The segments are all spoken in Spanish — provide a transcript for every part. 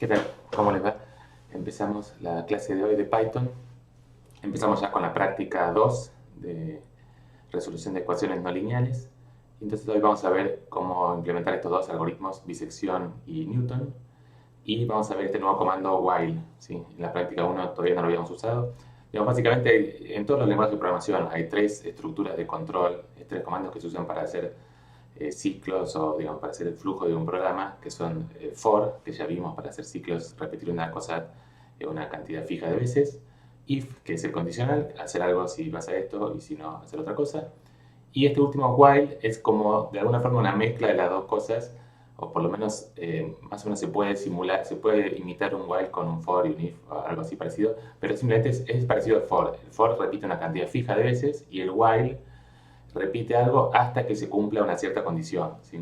¿Qué tal? ¿Cómo les va? Empezamos la clase de hoy de Python. Empezamos ya con la práctica 2 de resolución de ecuaciones no lineales. Entonces hoy vamos a ver cómo implementar estos dos algoritmos, bisección y Newton. Y vamos a ver este nuevo comando while. ¿Sí? En la práctica 1 todavía no lo habíamos usado. Digamos, básicamente en todos los lenguajes de programación hay tres estructuras de control, tres comandos que se usan para hacer ciclos o digamos, para hacer el flujo de un programa, que son for, que ya vimos para hacer ciclos, repetir una cosa una cantidad fija de veces, if, que es el condicional, hacer algo si pasa esto y si no, hacer otra cosa, y este último while es como de alguna forma una mezcla de las dos cosas, o por lo menos más o menos se puede simular, se puede imitar un while con un for y un if o algo así parecido, pero simplemente es parecido al for. El for repite una cantidad fija de veces y el while repite algo hasta que se cumpla una cierta condición. ¿Sí?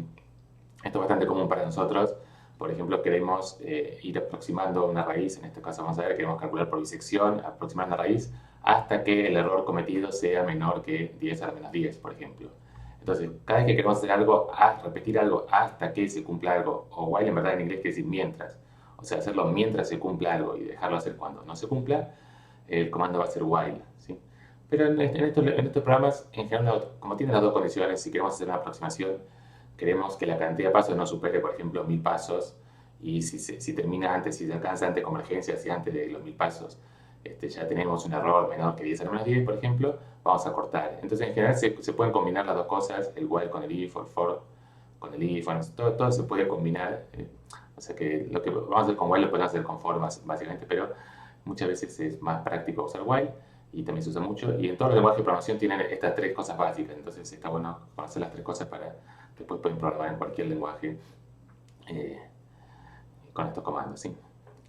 Esto es bastante común para nosotros. Por ejemplo, queremos ir aproximando una raíz, en este caso vamos a ver, queremos calcular por bisección, aproximar una raíz hasta que el error cometido sea menor que 10 a la menos 10, por ejemplo. Entonces, cada vez que queremos hacer algo, repetir algo hasta que se cumpla algo, o while en verdad en inglés quiere decir mientras, o sea, hacerlo mientras se cumpla algo y dejarlo hacer cuando no se cumpla, el comando va a ser while. ¿Sí? Pero en estos programas, en general, como tienen las dos condiciones, si queremos hacer una aproximación, queremos que la cantidad de pasos no supere, por ejemplo, 1000 pasos, y si termina antes, si se alcanza antes convergencia, si antes de los 1000 pasos ya tenemos un error menor que 10 a la menos 10, por ejemplo, vamos a cortar. Entonces, en general, se pueden combinar las dos cosas, el while con el if, o el for con el if, bueno, todo se puede combinar. O sea que lo que vamos a hacer con while lo podemos hacer con for, básicamente, pero muchas veces es más práctico usar while y también se usa mucho. Y en todos los lenguajes de programación tienen estas tres cosas básicas, entonces está bueno conocer las tres cosas para después pueden programar en cualquier lenguaje eh, con estos comandos. ¿Sí?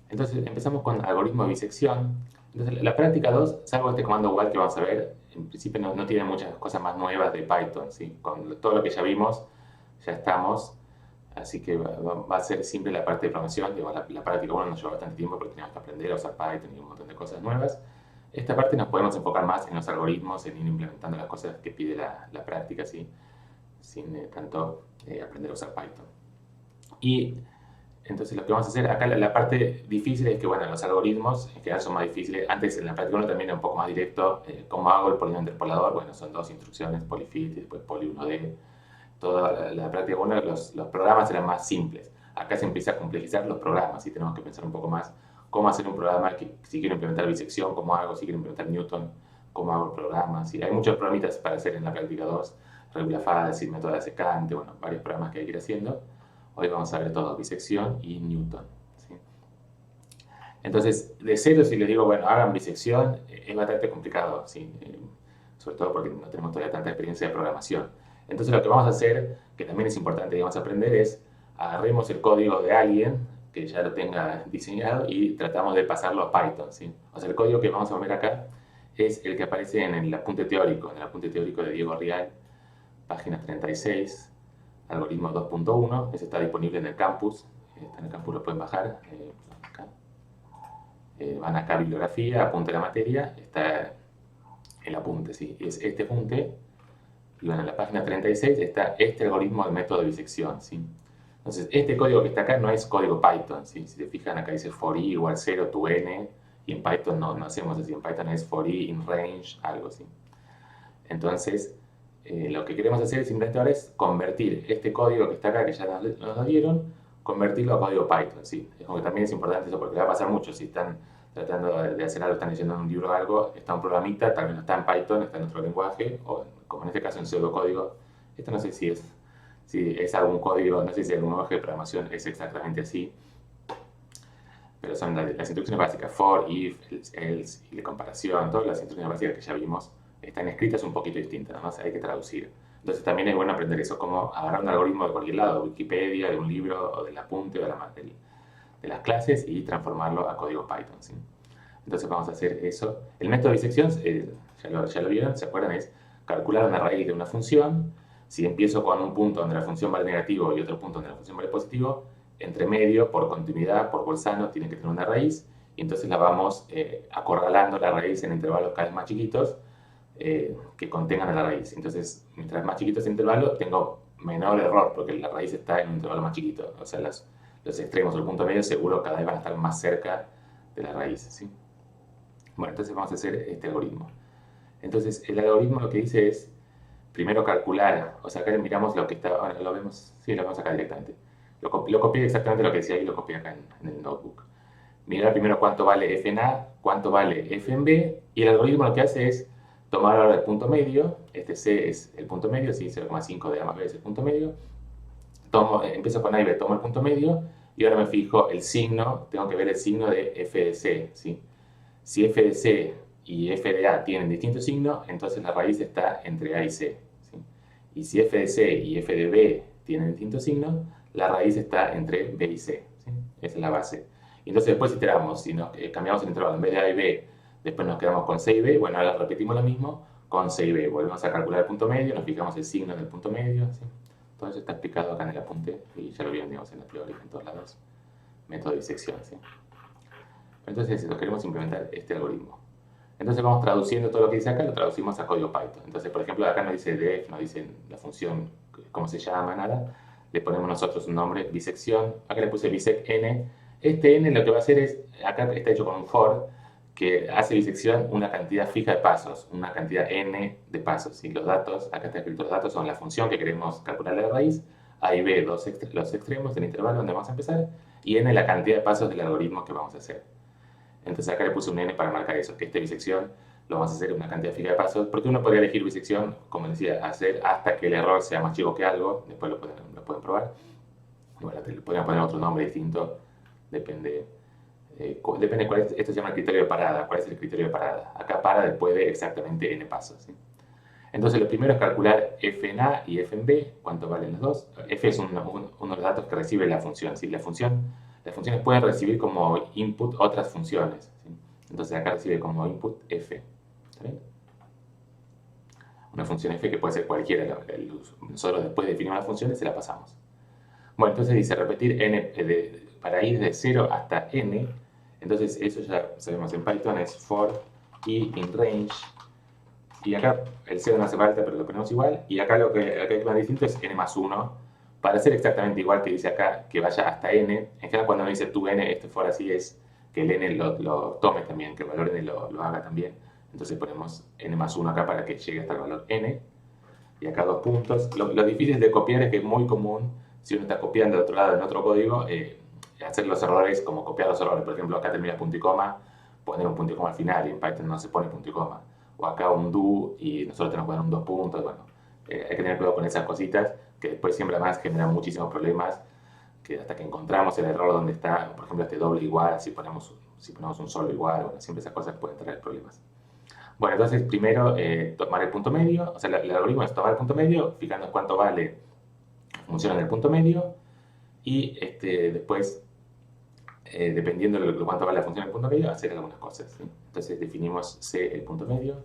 Entonces empezamos con algoritmo de bisección. Entonces la práctica 2, salvo este comando while que vamos a ver, en principio no tiene muchas cosas más nuevas de Python. ¿Sí? Con todo lo que ya vimos, ya estamos. Así que va a ser simple la parte de programación. Digamos, la práctica 1 nos lleva bastante tiempo porque tenemos que aprender a usar Python y un montón de cosas nuevas. Esta parte nos podemos enfocar más en los algoritmos, en ir implementando las cosas que pide la práctica, ¿sí? Sin tanto aprender a usar Python. Y entonces lo que vamos a hacer acá, la parte difícil es que, bueno, los algoritmos en general son más difíciles. Antes en la práctica 1 también era un poco más directo. ¿Cómo hago el polinomio interpolador? Bueno, son dos instrucciones, polyfit y después poly1d. Toda la práctica 1 los programas eran más simples. Acá se empieza a complejizar los programas y tenemos que pensar un poco más cómo hacer un programa que si quiero implementar bisección, cómo hago, si quiero implementar Newton, cómo hago el programa. ¿Sí? Hay muchos programitas para hacer en la práctica 2, regula fácil, método de secante, bueno, varios programas que hay que ir haciendo. Hoy vamos a ver todo, bisección y Newton. ¿Sí? Entonces, de cero, si les digo, bueno, hagan bisección, es bastante complicado, ¿sí? Sobre todo porque no tenemos todavía tanta experiencia de programación. Entonces, lo que vamos a hacer, que también es importante que vamos a aprender, es agarremos el código de alguien que ya lo tenga diseñado y tratamos de pasarlo a Python. ¿Sí? O sea, el código que vamos a ver acá es el que aparece en el apunte teórico, de Diego Rial, página 36, algoritmo 2.1, ese está disponible en el campus, está en el campus, lo pueden bajar, acá. Van acá a bibliografía, apunte de la materia, está el apunte, ¿sí? Es este apunte, y bueno, en la página 36 está este algoritmo del método de bisección, ¿sí? Entonces, este código que está acá no es código Python, ¿sí? Si se fijan acá dice for i igual 0 to n, y en Python no hacemos así, en Python es for i in range, algo así. Entonces, lo que queremos hacer simplemente ahora es convertir este código que está acá, que ya nos dieron, convertirlo a código Python. ¿Sí? Es como que también es importante eso porque va a pasar mucho si están tratando de hacer algo, están leyendo un libro o algo, está un programita, tal vez no está en Python, está en otro lenguaje, o como en este caso en pseudocódigo. Esto no sé si es algún código, no sé si algún lenguaje de programación es exactamente así, pero son las instrucciones básicas, for, if, else, y la comparación, todas las instrucciones básicas que ya vimos están escritas un poquito distintas, ¿no? Hay que traducir. Entonces también es bueno aprender eso, cómo agarrar un algoritmo de cualquier lado, de Wikipedia, de un libro, o del apunte, o de las clases, y transformarlo a código Python. ¿Sí? Entonces vamos a hacer eso. El método de disección, ya lo vieron, ¿se acuerdan? Es calcular una raíz de una función. Si empiezo con un punto donde la función vale negativo y otro punto donde la función vale positivo, entre medio, por continuidad, por bolsano, tiene que tener una raíz, y entonces la vamos acorralando la raíz en intervalos cada vez más chiquitos que contengan a la raíz. Entonces, mientras más chiquito es el intervalo, tengo menor error, porque la raíz está en un intervalo más chiquito. O sea, los extremos o el punto medio seguro cada vez van a estar más cerca de la raíz, ¿sí? Bueno, entonces vamos a hacer este algoritmo. Entonces, el algoritmo lo que dice es, primero calcular, o sea, acá miramos lo que está, ahora lo vemos, sí, lo vemos acá directamente. Lo copié exactamente lo que decía ahí, lo copié acá en el notebook. Mirar primero cuánto vale f en A, cuánto vale f en B, y el algoritmo lo que hace es tomar ahora el punto medio, este C es el punto medio, sí, 0,5 de A más B es el punto medio, empiezo con A y B, tomo el punto medio, y ahora me fijo el signo, tengo que ver el signo de f de C, ¿sí? Si f de C y f de A tienen distintos signos, entonces la raíz está entre A y C, ¿sí? Y si f de C y f de B tienen distintos signos, la raíz está entre B y C, ¿sí? Esa es la base. Y entonces después iteramos, si nos cambiamos el intervalo en vez de A y B, después nos quedamos con C y B, bueno, ahora repetimos lo mismo con C y B. Volvemos a calcular el punto medio, nos fijamos el signo del punto medio, ¿sí? Todo eso está explicado acá en el apunte y ya lo vieron, digamos, en la teoría, en todos lados. Método de disección, ¿sí? Entonces, queremos implementar este algoritmo. Entonces vamos traduciendo todo lo que dice acá, lo traducimos a código Python. Entonces, por ejemplo, acá no dice def, no dice la función, cómo se llama, nada. Le ponemos nosotros un nombre, bisección. Acá le puse bisect n. Este n lo que va a hacer es, acá está hecho con un for, que hace bisección una cantidad fija de pasos, una cantidad n de pasos. Y los datos, acá está escrito los datos, son la función que queremos calcular de la raíz, a y b los extremos del intervalo donde vamos a empezar, y n la cantidad de pasos del algoritmo que vamos a hacer. Entonces acá le puse un n para marcar eso, que esta bisección lo vamos a hacer en una cantidad fija de pasos, porque uno podría elegir bisección, como decía, hacer hasta que el error sea más chico que algo, después lo pueden probar. Bueno, le podrían poner otro nombre distinto, depende cuál es, esto se llama el criterio de parada, cuál es el criterio de parada. Acá para después de exactamente n pasos, ¿sí? Entonces lo primero es calcular f en A y f en B, cuánto valen los dos. F es uno de los datos que recibe la función, ¿sí? Las funciones pueden recibir como input otras funciones, ¿sí? Entonces acá recibe como input f, ¿está bien? Una función f que puede ser cualquiera, nosotros después definimos las funciones y se la pasamos. Bueno, entonces dice repetir n para ir de 0 hasta n, entonces eso ya sabemos en Python, es for i in range, y acá el 0 no hace falta, pero lo ponemos igual, y acá lo que hay que poner distinto es n más 1, para hacer exactamente igual que dice acá, que vaya hasta n. En general cuando uno dice tu n, este for así es que el n lo tome también, que el valor n lo haga también. Entonces ponemos n más 1 acá para que llegue hasta el valor n, y acá 2 puntos. Lo difícil de copiar es que es muy común, si uno está copiando de otro lado en otro código, hacer los errores como copiar los errores. Por ejemplo, acá termina punto y coma, poner un punto y coma al final, y en Python no se pone punto y coma. O acá un do, y nosotros tenemos que poner un 2 puntos. Bueno, hay que tener cuidado con esas cositas, que después siempre además generan muchísimos problemas, que hasta que encontramos el error donde está, por ejemplo, este doble igual, si ponemos un solo igual, bueno, siempre esas cosas pueden traer problemas. Bueno, entonces primero tomar el punto medio, o sea, el algoritmo es tomar el punto medio, fijando cuánto vale la función en el punto medio, y después, dependiendo de cuánto vale la función en el punto medio, hacer algunas cosas, ¿sí? Entonces definimos c el punto medio,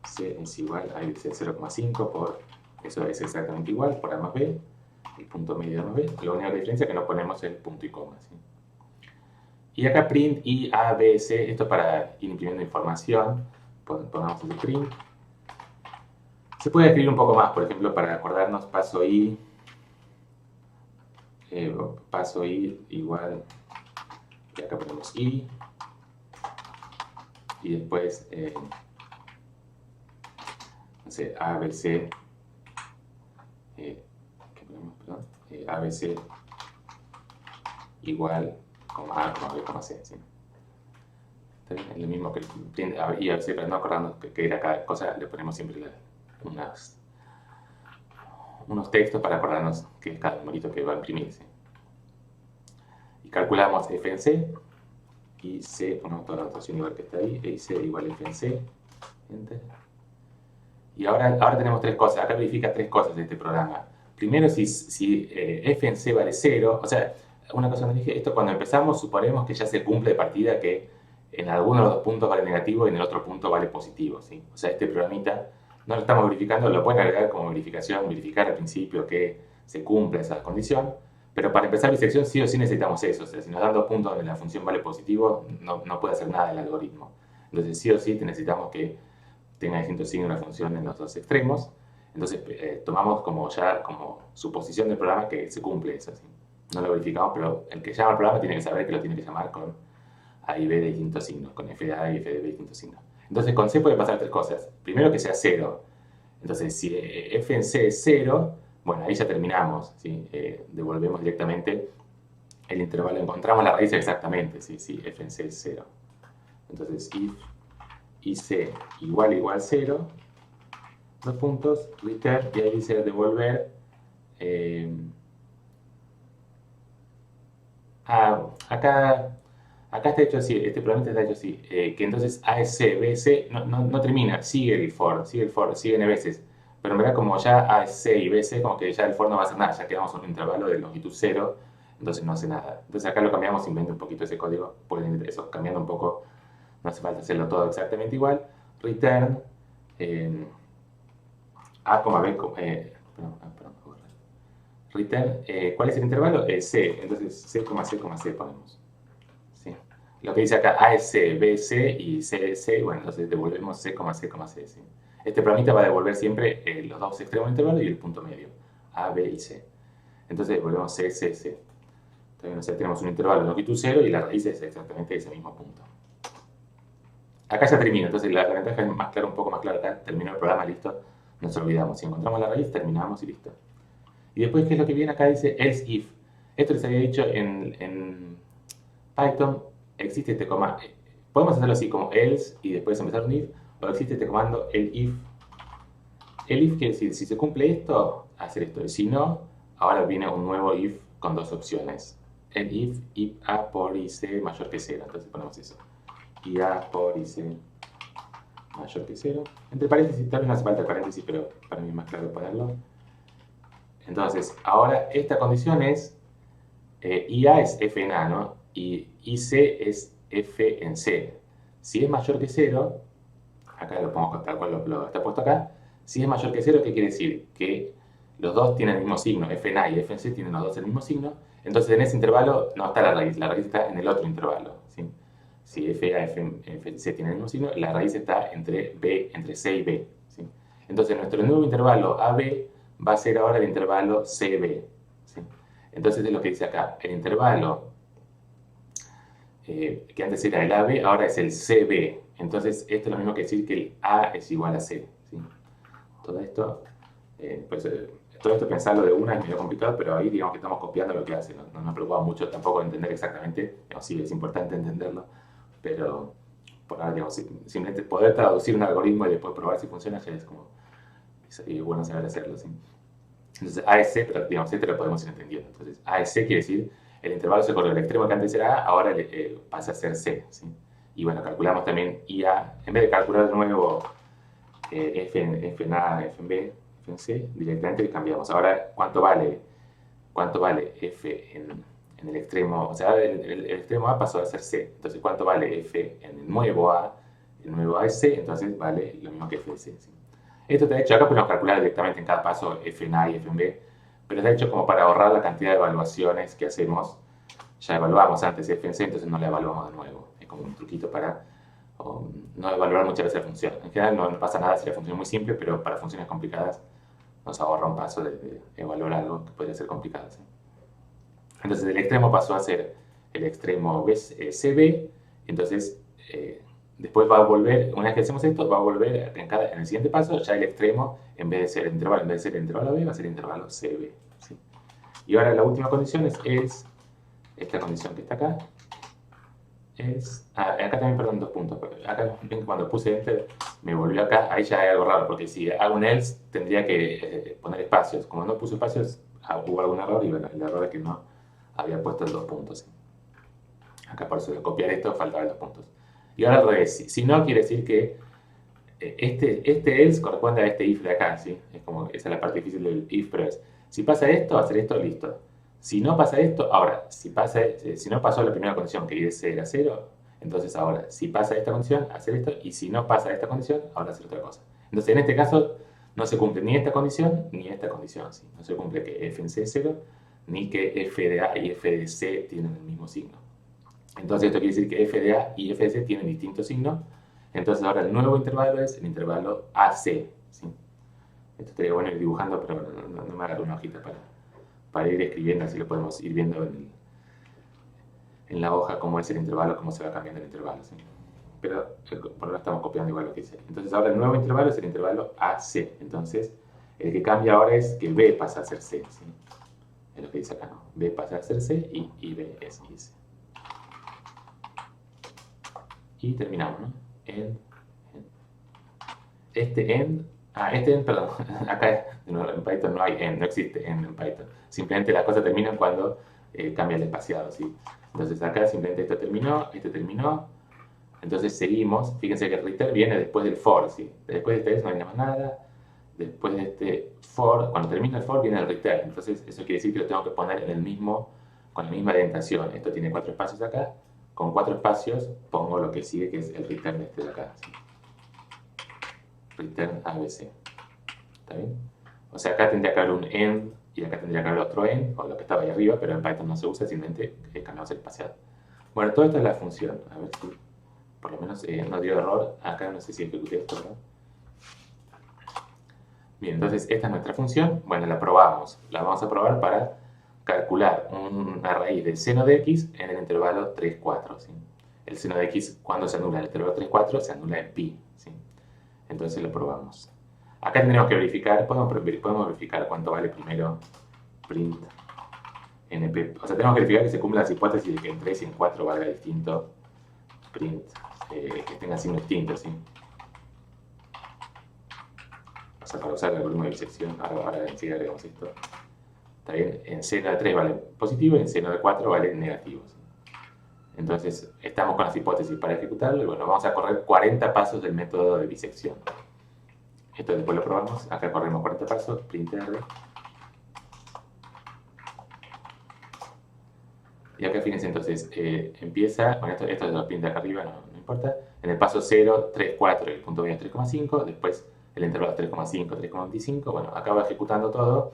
c es igual a 0,5 por, eso es exactamente igual, por a más b, el punto medio de a más b, la única diferencia es que no ponemos el punto y coma, ¿sí? Y acá print i, a, b, c, esto para ir imprimiendo información, pongamos el print. Se puede escribir un poco más, por ejemplo, para acordarnos, paso i igual, y acá ponemos i, y después, no sé, ABC, ¿qué ponemos? Perdón, ABC igual, A, B, C, ¿sí? Es lo mismo que y ABC, pero no acordando que era cada cosa, le ponemos siempre unos textos para acordarnos que es cada numerito que va a imprimirse. Y calculamos f en c, y c, ponemos toda la notación igual que está ahí, e y c igual f en c, enter. Y ahora tenemos tres cosas, acá verifica tres cosas de este programa. Primero, si f en c vale 0, o sea, una cosa que dije, esto cuando empezamos suponemos que ya se cumple de partida que en alguno de los dos puntos vale negativo y en el otro punto vale positivo, ¿sí? O sea, este programita no lo estamos verificando, lo pueden agregar como verificar al principio que se cumple esa condición, pero para empezar bisección sí o sí necesitamos eso. O sea, si nos dan dos puntos donde la función vale positivo, no puede hacer nada el algoritmo. Entonces sí o sí necesitamos que tenga distintos signos la función en los dos extremos. Entonces tomamos como suposición del programa que se cumple eso, ¿sí? no lo verificamos, pero el que llama al programa tiene que saber que lo tiene que llamar con A y B de distintos signos, con f de A y f de B de distintos signos. Entonces con C puede pasar tres cosas. Primero que sea 0. Entonces si f en C es 0, bueno, ahí ya terminamos, ¿sí? Devolvemos directamente el intervalo, encontramos la raíz exactamente, ¿sí? Si f en C es 0. Entonces if IC igual 0, dos puntos, return, y ahí dice devolver. Acá está hecho así, este programa está hecho así, que entonces ASC, BC no termina, sigue el for, sigue n veces, pero en verdad como ya ASC y BC, como que ya el for no va a hacer nada, ya quedamos en un intervalo de longitud 0, entonces no hace nada. Entonces acá lo cambiamos, simplemente un poquito ese código, porque eso, cambiando un poco, no hace falta hacerlo todo exactamente igual. Return A, B, return, ¿cuál es el intervalo? C, entonces C, C ponemos. ¿Sí? Lo que dice acá A es C, B es C y C es C, bueno, entonces devolvemos C, C, ¿sí? Este programita va a devolver siempre los dos extremos del intervalo y el punto medio, A, B y C. Entonces devolvemos C, C, C. Entonces, o sea, tenemos un intervalo de longitud 0 y la raíz es exactamente ese mismo punto. Acá ya termina, entonces la ventaja es más clara, un poco más clara acá, terminó el programa, listo, nos olvidamos. Si encontramos la raíz, terminamos y listo. Y después, ¿qué es lo que viene acá? Dice else if. Esto les había dicho en Python, existe este comando. Podemos hacerlo así como else y después empezar un if, o existe este comando el if. El if quiere decir, si se cumple esto, hacer esto. Y si no, ahora viene un nuevo if con dos opciones. El if A por IC mayor que 0. Entonces ponemos eso. Y A por IC mayor que 0. Entre paréntesis, tal vez no hace falta el paréntesis, pero para mí es más claro ponerlo. Entonces, ahora esta condición es, IA es F en A, ¿no? Y IC es F en C. Si es mayor que 0, acá lo pongo tal cual lo está puesto acá, si es mayor que 0, ¿qué quiere decir? Que los dos tienen el mismo signo, F en A y F en C tienen los dos el mismo signo, entonces en ese intervalo no está la raíz está en el otro intervalo, ¿sí? Si F A y F en C tienen el mismo signo, la raíz está entre C y B, ¿sí? Entonces nuestro nuevo intervalo AB va a ser ahora el intervalo CB, ¿sí? Entonces es lo que dice acá, el intervalo que antes era el AB, ahora es el CB. Entonces esto es lo mismo que decir que el A es igual a C, ¿sí? Todo esto, todo esto pensarlo de una es medio complicado, pero ahí digamos que estamos copiando lo que hace. No nos preocupa mucho tampoco entender exactamente, sí es importante entenderlo, pero por ahora digamos, simplemente poder traducir un algoritmo y después probar si funciona ya es como bueno saber hacerlo, ¿sí? Entonces ASC, pero digamos, este lo podemos ir entendiendo. Entonces ASC quiere decir el intervalo se corre del extremo que antes era A, ahora pasa a ser C, ¿sí? Y bueno, calculamos también IA, en vez de calcular de nuevo F en A, F en B, F en C, directamente cambiamos. Ahora, ¿cuánto vale F en el extremo? O sea, el extremo A pasó a ser C. Entonces, ¿cuánto vale F en el nuevo A? El nuevo A es C, entonces vale lo mismo que F en C, ¿sí? Esto está hecho, acá podemos calcular directamente en cada paso F en A y F en B, pero está hecho como para ahorrar la cantidad de evaluaciones que hacemos. Ya evaluamos antes F en C, entonces no la evaluamos de nuevo. Es como un truquito para no evaluar muchas veces la función. En general no pasa nada si la función es muy simple, pero para funciones complicadas nos ahorra un paso de evaluar algo que podría ser complicado, ¿sí? Entonces el extremo pasó a ser el extremo CB, entonces después va a volver, una vez que hacemos esto, va a volver en el siguiente paso, ya el extremo, en vez de ser el intervalo B, va a ser el intervalo CB, ¿sí? Y ahora la última condición es esta condición que está acá, acá también, perdón, dos puntos. Acá ven que cuando puse enter me volvió acá, ahí ya hay algo raro, porque si hago un else tendría que poner espacios. Como no puse espacios, hubo algún error y bueno, el error es que no había puesto el dos puntos, ¿sí? Acá por eso de copiar esto faltaba el dos puntos. Y ahora al revés, si no quiere decir que este else corresponde a este if de acá, ¿sí? Es como, esa es la parte difícil del if, pero es, si pasa esto, hacer esto, listo. Si no pasa esto, ahora, si no pasó la primera condición que era 0, entonces ahora, si pasa esta condición, hacer esto, y si no pasa esta condición, ahora hacer otra cosa. Entonces, en este caso, no se cumple ni esta condición, ni esta condición, ¿sí? No se cumple que f en c es 0, ni que f de a y f de c tienen el mismo signo. Entonces, esto quiere decir que f de a y f de c tienen distintos signos. Entonces, ahora el nuevo intervalo es el intervalo AC, ¿sí? Esto estaría bueno ir dibujando, pero no me agarro una hojita para ir escribiendo, así lo podemos ir viendo en la hoja cómo es el intervalo, cómo se va cambiando el intervalo, ¿sí? Pero por ahora estamos copiando igual lo que dice. Entonces ahora el nuevo intervalo es el intervalo AC. Entonces el que cambia ahora es que B pasa a ser C, ¿sí? Es lo que dice acá, ¿no? B pasa a ser C y B es C. Y terminamos, ¿no? Este end, perdón, acá de nuevo, en Python no hay end, no existe end en Python. Simplemente las cosas terminan cuando cambia el espaciado, ¿sí? Entonces acá simplemente esto terminó, este terminó. Entonces seguimos, fíjense que el return viene después del for, ¿sí? Después de este no hay más nada. Después de este for, cuando termina el for viene el return. Entonces eso quiere decir que lo tengo que poner en el mismo, con la misma indentación. Esto tiene 4 espacios acá. Con 4 espacios pongo lo que sigue, que es el return este de acá, ¿sí? Return ABC. ¿Está bien? O sea, acá tendría que haber un end y acá tendría que haber otro end, o lo que estaba ahí arriba, pero en Python no se usa, simplemente cambiamos el espaciado. Bueno, todo esto es la función. A ver si por lo menos no dio error. Acá no sé si ejecuté esto, ¿verdad? Bien, entonces esta es nuestra función. Bueno, la probamos. La vamos a probar para calcular una raíz del seno de x en el intervalo 3, 4. ¿Sí? El seno de x, cuando se anula el intervalo 3, 4, se anula en pi. ¿Sí? Entonces lo probamos. Acá tendremos que verificar, podemos verificar cuánto vale primero print np. O sea, tenemos que verificar que se cumplan las hipótesis de que en 3 y en 4 valga distinto print, que tenga signo distinto, ¿sí? O sea, para usar el algoritmo de bisección, ahora enseguida haremos esto. Está bien, en seno de 3 vale positivo y en seno de 4 vale negativo, ¿sí? Entonces, estamos con las hipótesis para ejecutarlo y bueno, vamos a correr 40 pasos del método de bisección. Esto después lo probamos. Acá corremos 40 pasos, print R. Y acá fíjense entonces, empieza, bueno, esto es los pins de acá arriba, no importa. En el paso 0, 3, 4, el punto medio es 3,5, después el intervalo es 3,5, 3,25, bueno, acá va ejecutando todo.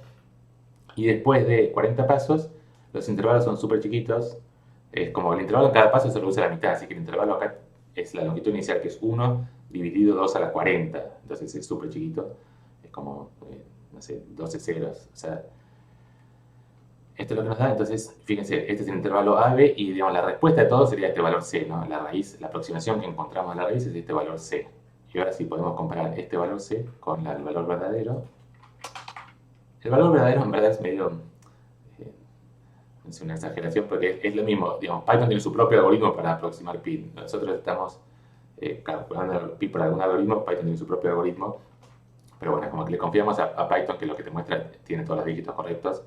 Y después de 40 pasos, los intervalos son súper chiquitos. Es como el intervalo en cada paso se reduce a la mitad, así que el intervalo acá es la longitud inicial, que es 1 dividido 2 a la 40. Entonces es súper chiquito. Es como, no sé, 12 ceros. O sea, esto es lo que nos da. Entonces, fíjense, este es el intervalo AB y digamos, la respuesta de todo sería este valor C, ¿no? La raíz, la aproximación que encontramos a la raíz es este valor C. Y ahora sí podemos comparar este valor C con el valor verdadero. El valor verdadero en verdad es medio... es una exageración porque es lo mismo, digamos, Python tiene su propio algoritmo para aproximar pi. Nosotros estamos calculando pi por algún algoritmo, Python tiene su propio algoritmo, pero bueno, como que le confiamos a Python que lo que te muestra tiene todos los dígitos correctos.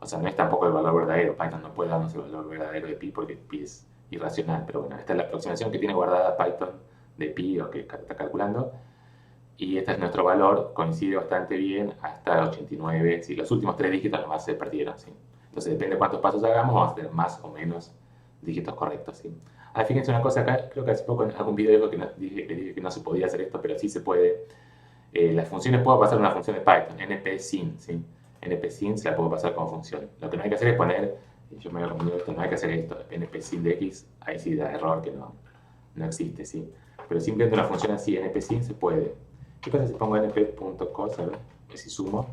O sea, no es tampoco el valor verdadero, Python no puede darnos el valor verdadero de pi porque pi es irracional, pero bueno, esta es la aproximación que tiene guardada Python de pi o que está calculando. Y este es nuestro valor, coincide bastante bien hasta 89, si los últimos 3 dígitos nomás se perdieron, ¿sí? Entonces depende de cuántos pasos hagamos, vamos a tener más o menos dígitos correctos, ¿sí? Ah, fíjense una cosa acá, creo que hace poco en algún video que les dije que no se podía hacer esto, pero sí se puede. Las funciones puedo pasar una función de Python, npsyn, ¿sí? npsyn se la puedo pasar como función. Lo que no hay que hacer es poner, yo me voy a confundir esto, no hay que hacer esto, npsyn de x, ahí sí da error que no existe, ¿sí? Pero simplemente una función así, npsyn, se puede. ¿Qué pasa si pongo np.cos, a ver, si sumo?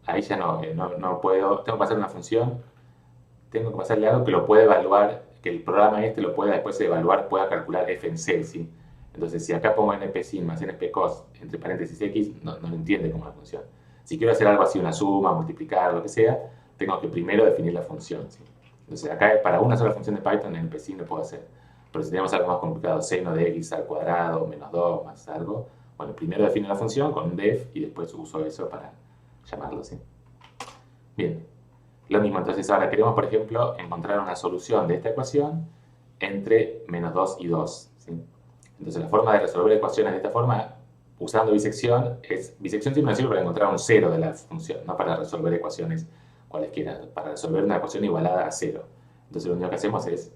Ahí ya no puedo, tengo que pasar una función, tengo que pasarle algo que lo pueda evaluar, que el programa este lo pueda después de evaluar, pueda calcular f en c, ¿sí? Entonces, si acá pongo npsyn más npcos, entre paréntesis x, no lo entiende como una función. Si quiero hacer algo así, una suma, multiplicar, lo que sea, tengo que primero definir la función, ¿sí? Entonces, acá para una sola función de Python, npsyn lo puedo hacer. Pero si tenemos algo más complicado, seno de x al cuadrado, menos 2, más algo, bueno, primero defino la función con un def y después uso eso para llamarlo, ¿sí? Bien, lo mismo, entonces ahora queremos, por ejemplo, encontrar una solución de esta ecuación entre menos 2 y 2, ¿sí? Entonces la forma de resolver ecuaciones de esta forma, usando bisección, bisección siempre nos sirve para encontrar un cero de la función, no para resolver ecuaciones cualesquiera, para resolver una ecuación igualada a 0. Entonces lo único que hacemos es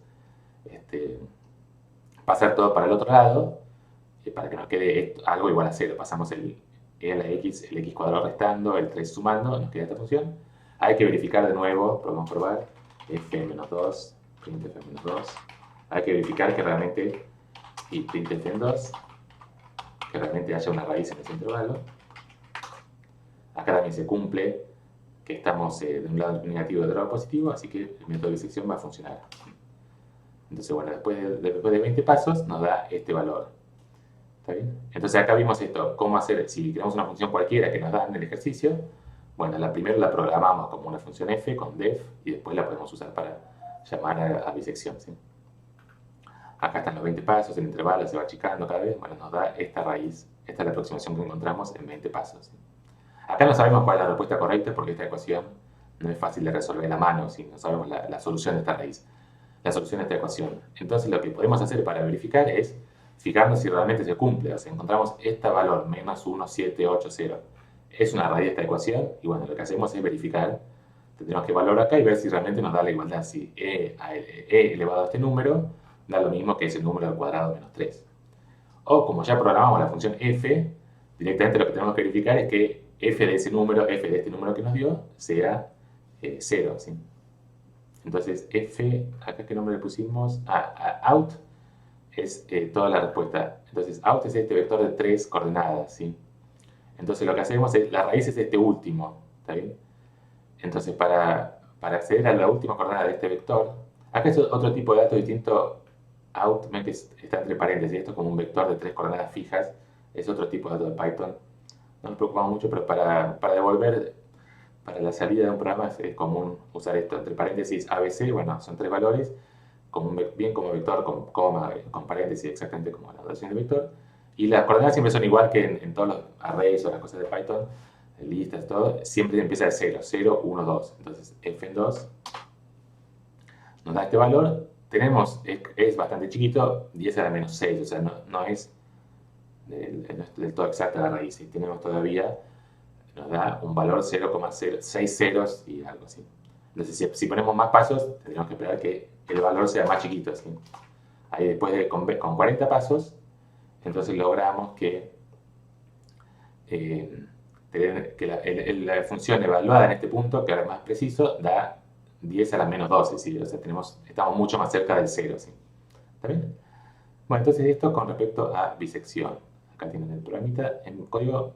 pasar todo para el otro lado, para que nos quede algo igual a 0. Pasamos el a la x, el x cuadrado restando, el 3 sumando, nos queda esta función. Hay que verificar de nuevo, podemos probar, f-2, printf en 2. Hay que verificar que realmente, y printf en 2, que realmente haya una raíz en ese intervalo. Acá también se cumple que estamos de un lado negativo y del otro lado positivo, así que el método de bisección va a funcionar. Entonces, bueno, después de 20 pasos nos da este valor. ¿Está bien? Entonces acá vimos esto, cómo hacer, si queremos una función cualquiera que nos da en el ejercicio, bueno, la primera la programamos como una función f con def y después la podemos usar para llamar a bisección, ¿sí? Acá están los 20 pasos, el intervalo se va achicando cada vez, bueno, nos da esta raíz, esta es la aproximación que encontramos en 20 pasos, ¿sí? Acá no sabemos cuál es la respuesta correcta porque esta ecuación no es fácil de resolver a mano, ¿sí? No sabemos la solución de esta raíz, la solución de esta ecuación. Entonces lo que podemos hacer para verificar es fijarnos si realmente se cumple, o sea, encontramos este valor, menos 1,780. Es una raíz de esta ecuación y bueno, lo que hacemos es verificar, tendremos que evaluar acá y ver si realmente nos da la igualdad, si e elevado a este número da lo mismo que ese número al cuadrado menos 3. O como ya programamos la función f, directamente lo que tenemos que verificar es que f de ese número, f de este número que nos dio, sea 0, ¿sí? Entonces f, acá qué nombre le pusimos, out es toda la respuesta. Entonces out es este vector de 3 coordenadas, ¿sí? Entonces lo que hacemos es, la raíz es este último, ¿está bien? Entonces para acceder a la última coordenada de este vector, acá es otro tipo de dato distinto. Out, ven que está entre paréntesis, esto es como un vector de 3 coordenadas fijas, es otro tipo de dato de Python. No nos preocupamos mucho, pero para devolver, para la salida de un programa es común usar esto, entre paréntesis ABC, bueno, son 3 valores, bien como vector, con coma, con paréntesis, exactamente como la notación de vector. Y las coordenadas siempre son igual que en todos los arrays o las cosas de Python, listas, todo, siempre empieza de 0, 0, 1, 2. Entonces f en 2 nos da este valor. Tenemos, es bastante chiquito, 10 a la menos 6, o sea, no es del todo exacta la raíz. Y tenemos todavía, nos da un valor 0,6 ceros y algo así. Entonces, si ponemos más pasos, tendríamos que esperar que el valor sea más chiquito, ¿sí? Ahí después con 40 pasos, entonces logramos que la función evaluada en este punto, que ahora es más preciso, da 10 a la menos 12, ¿sí? O sea, estamos mucho más cerca del 0, ¿sí? ¿Está bien? Bueno, entonces esto con respecto a bisección. Acá tienen el programita en código,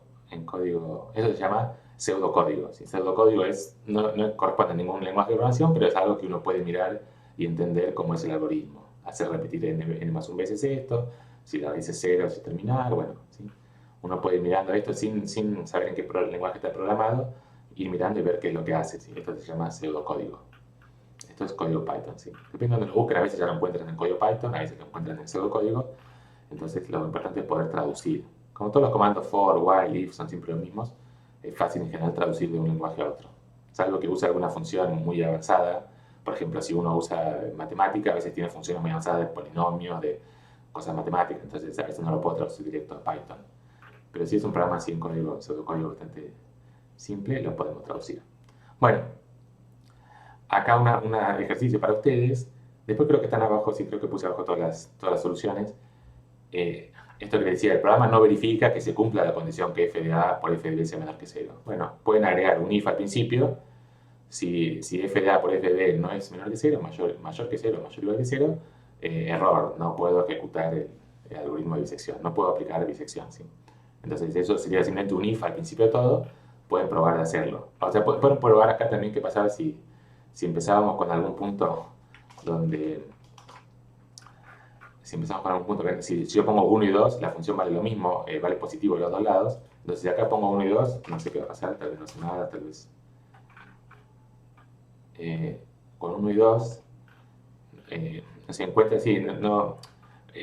eso se llama pseudocódigo, ¿sí? Pseudocódigo no corresponde a ningún lenguaje de programación, pero es algo que uno puede mirar y entender cómo es el algoritmo. Hacer repetir n más un veces esto, si la raíz es 0, si terminar, bueno, ¿sí? Uno puede ir mirando esto sin saber en qué lenguaje está programado, ir mirando y ver qué es lo que hace, ¿sí? Esto se llama pseudocódigo. Esto es código Python, ¿sí? Depende de donde lo busquen, a veces ya lo encuentran en código Python, a veces lo encuentran en pseudocódigo. Entonces lo importante es poder traducir. Como todos los comandos for, while, if son siempre los mismos, es fácil en general traducir de un lenguaje a otro. Salvo que use alguna función muy avanzada. Por ejemplo, si uno usa matemática, a veces tiene funciones muy avanzadas de polinomios, de cosas matemáticas, entonces a veces no lo puedo traducir directo a Python. Pero si es un programa así en pseudocódigo bastante simple, lo podemos traducir. Bueno, acá un ejercicio para ustedes. Después creo que están abajo, sí, creo que puse abajo todas las soluciones. Esto que les decía, el programa no verifica que se cumpla la condición que f de a por f de b sea menor que 0. Bueno, pueden agregar un if al principio. Si f de a por f de b no es menor que 0, mayor que 0, mayor o igual que 0, error, no puedo ejecutar el algoritmo de bisección, no puedo aplicar bisección, ¿sí? Entonces eso sería simplemente un if al principio de todo, pueden probar de hacerlo. O sea, pueden probar acá también qué pasaba si empezábamos con algún punto donde... Si empezamos con algún punto, si yo pongo 1 y 2, la función vale lo mismo, vale positivo de los dos lados. Entonces si acá pongo 1 y 2, no sé qué va a pasar, tal vez no hace nada, tal vez... con 1 y 2, no se encuentra así,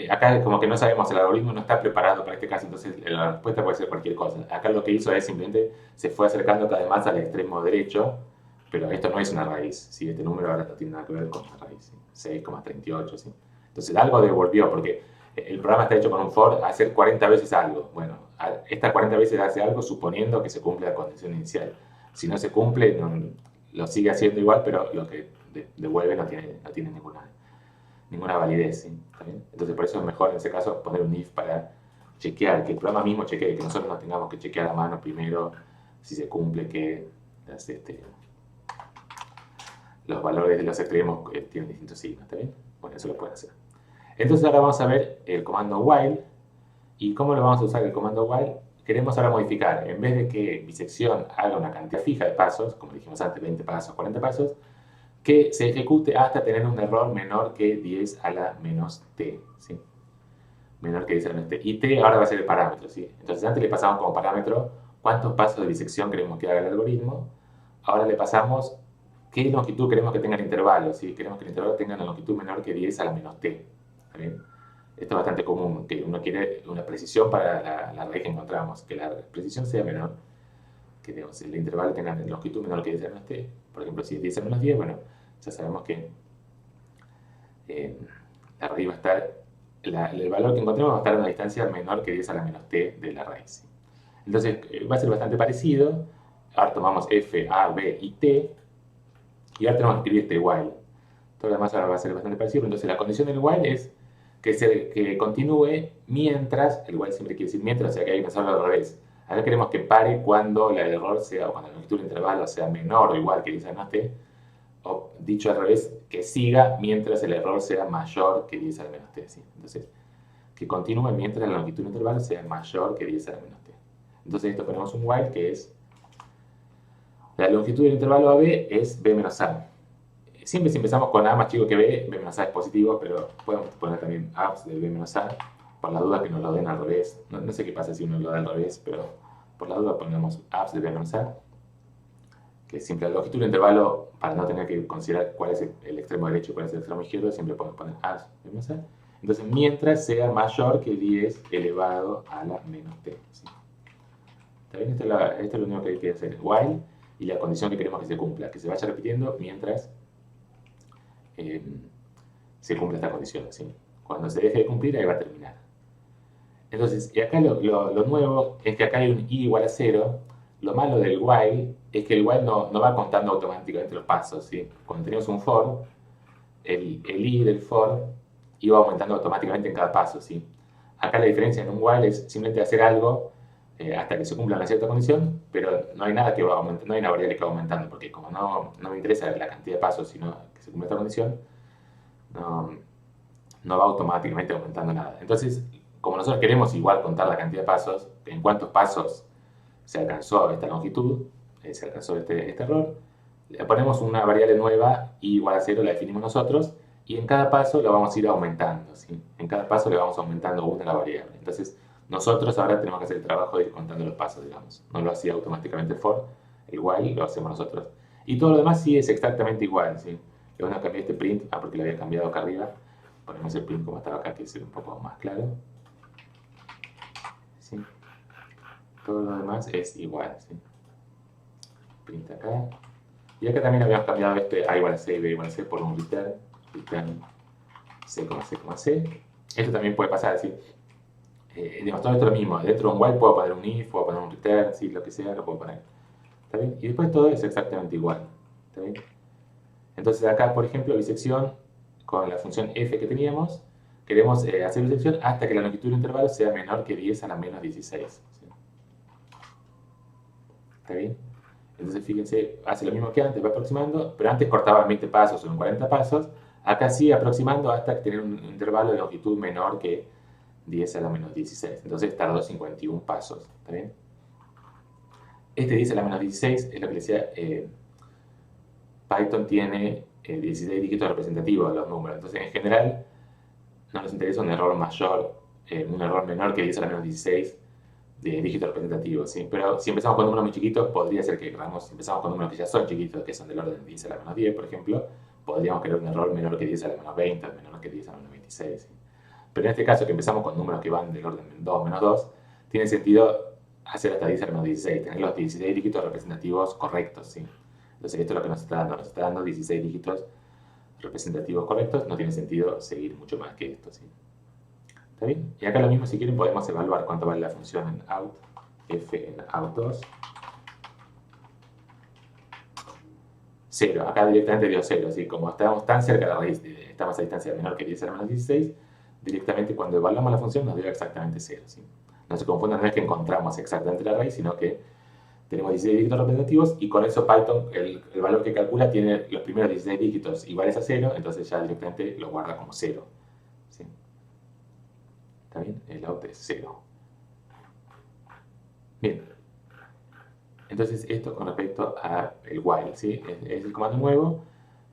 acá como que no sabemos, el algoritmo no está preparado para este caso, entonces la respuesta puede ser cualquier cosa. Acá lo que hizo es simplemente se fue acercando cada vez más al extremo derecho, pero esto no es una raíz, ¿sí? Este número ahora no tiene nada que ver con una raíz, ¿sí? 6,38, ¿sí? Entonces algo devolvió, porque el programa está hecho con un for a hacer 40 veces algo. Bueno, estas 40 veces hace algo suponiendo que se cumple la condición inicial. Si no se cumple, lo sigue haciendo igual, pero lo que devuelve no tiene ninguna validez, ¿sí? ¿Está bien? Entonces por eso es mejor en ese caso poner un if para chequear, que el programa mismo chequee, que nosotros no tengamos que chequear a mano primero si se cumple que los valores de los extremos tienen distintos signos, ¿está bien? Bueno, eso lo pueden hacer. Entonces ahora vamos a ver el comando while. ¿Y cómo lo vamos a usar el comando while? queremos ahora modificar, en vez de que bisección haga una cantidad fija de pasos, como dijimos antes, 20 pasos, 40 pasos, que se ejecute hasta tener un error menor que 10 a la menos t, ¿sí? Menor que 10 a la menos t. Y t ahora va a ser el parámetro, ¿sí? Entonces antes le pasamos como parámetro cuántos pasos de bisección queremos que haga el algoritmo. Ahora le pasamos qué longitud queremos que tenga el intervalo, ¿sí? Queremos que el intervalo tenga una longitud menor que 10 a la menos t, ¿está bien? Esto es bastante común, que uno quiere una precisión para la raíz que encontramos, que la precisión sea menor, que digamos, el intervalo tenga una longitud menor que 10 a la menos t. Por ejemplo, si es 10 a la menos 10, bueno, ya sabemos que la raíz va a estar, el valor que encontremos va a estar a una distancia menor que 10 a la menos t de la raíz. ¿Sí? Entonces va a ser bastante parecido. Ahora tomamos f, a, b y t, y ahora tenemos que escribir este while. Todo lo demás ahora va a ser bastante parecido. Entonces la condición del while es que continúe mientras, el while siempre quiere decir mientras, o sea que hay que pensarlo al revés. Acá queremos que pare cuando el error sea, o cuando la longitud del intervalo sea menor o igual que 10 a la menos t, o dicho al revés, que siga mientras el error sea mayor que 10 a la menos t. ¿Sí? Entonces, que continúe mientras la longitud del intervalo sea mayor que 10 a la menos t. Entonces, esto ponemos un while que es la longitud del intervalo AB es B menos A. Siempre si empezamos con A más chico que B, B menos A es positivo, pero podemos poner también abs de B menos A, por la duda que nos lo den al revés. No sé qué pasa si uno lo da al revés, pero por la duda ponemos abs de B menos A, que siempre la longitud del intervalo, para no tener que considerar cuál es el extremo derecho y cuál es el extremo izquierdo, siempre podemos poner abs de B menos A. Entonces, mientras sea mayor que 10 elevado a la menos t. ¿Sí? ¿Está bien? Esto es lo único que hay que hacer. While y la condición que queremos que se cumpla, que se vaya repitiendo mientras se cumpla esta condición. ¿Sí? Cuando se deje de cumplir, ahí va a terminar. Entonces, y acá lo nuevo es que acá hay un i igual a 0. Lo malo del while es que el while no va contando automáticamente los pasos. ¿Sí? Cuando teníamos un for, el i del for iba aumentando automáticamente en cada paso. ¿Sí? Acá la diferencia en un while es simplemente hacer algo hasta que se cumpla una cierta condición, pero no hay nada que va aumentando, no hay una variable que va aumentando, porque como no me interesa la cantidad de pasos, sino que se cumpla esta condición, no va automáticamente aumentando nada. Entonces, como nosotros queremos igual contar la cantidad de pasos, en cuántos pasos se alcanzó esta longitud, se alcanzó este error, le ponemos una variable nueva, i igual a 0, la definimos nosotros, y en cada paso lo vamos a ir aumentando. ¿Sí? En cada paso le vamos aumentando una la variable. Entonces, nosotros ahora tenemos que hacer el trabajo de ir contando los pasos, digamos. No lo hacía automáticamente for, el while lo hacemos nosotros. Y todo lo demás sí es exactamente igual. ¿Sí? Le vamos a cambiar este print, porque lo había cambiado acá arriba. Ponemos el print como estaba acá, que es un poco más claro. ¿Sí? Todo lo demás es igual. ¿Sí? Print acá. Y acá también habíamos cambiado este a igual a c, b igual a c por un return c, c. Esto también puede pasar así. Digamos, todo esto es lo mismo. Dentro de un while puedo poner un if, puedo poner un return, sí, lo que sea, lo puedo poner. ¿Está bien? Y después todo es exactamente igual. ¿Está bien? Entonces acá, por ejemplo, bisección con la función f que teníamos, queremos hacer bisección hasta que la longitud del intervalo sea menor que 10 a la menos 16. ¿Sí? ¿Está bien? Entonces fíjense, hace lo mismo que antes, va aproximando, pero antes cortaba en 20 pasos o en 40 pasos. Acá sigue aproximando hasta tener un intervalo de longitud menor que 10 a la menos 16. Entonces tardó 51 pasos. ¿Está bien? Este 10 a la menos 16 es lo que les decía. Python tiene 16 dígitos representativos de los números. Entonces, en general, no nos interesa un error mayor, un error menor que 10 a la menos 16 de dígitos representativos. ¿Sí? Pero si empezamos con números muy chiquitos, podría ser que si empezamos con números que ya son chiquitos, que son del orden de 10 a la menos 10, por ejemplo, podríamos querer un error menor que 10 a la menos 20, menor que 10 a la menos 26. ¿Sí? Pero en este caso, que empezamos con números que van del orden 2 menos 2, tiene sentido hacer hasta 10 a la menos 16, tener los 16 dígitos representativos correctos. ¿Sí? Entonces, esto es lo que nos está dando 16 dígitos representativos correctos. No tiene sentido seguir mucho más que esto. ¿Sí? ¿Está bien? Y acá lo mismo, si quieren, podemos evaluar cuánto vale la función en out, f en out2. 0, acá directamente dio 0, así como estamos tan cerca de la raíz, estamos a distancia menor que 10 a la menos 16, directamente cuando evaluamos la función nos dio exactamente 0. ¿Sí? No se confundan, no es que encontramos exactamente la raíz, sino que tenemos 16 dígitos representativos y con eso Python, el valor que calcula, tiene los primeros 16 dígitos iguales a 0, entonces ya directamente lo guarda como 0. ¿Sí? ¿Está bien? El out es 0. Bien, entonces esto con respecto a el while, ¿sí? Es el comando nuevo.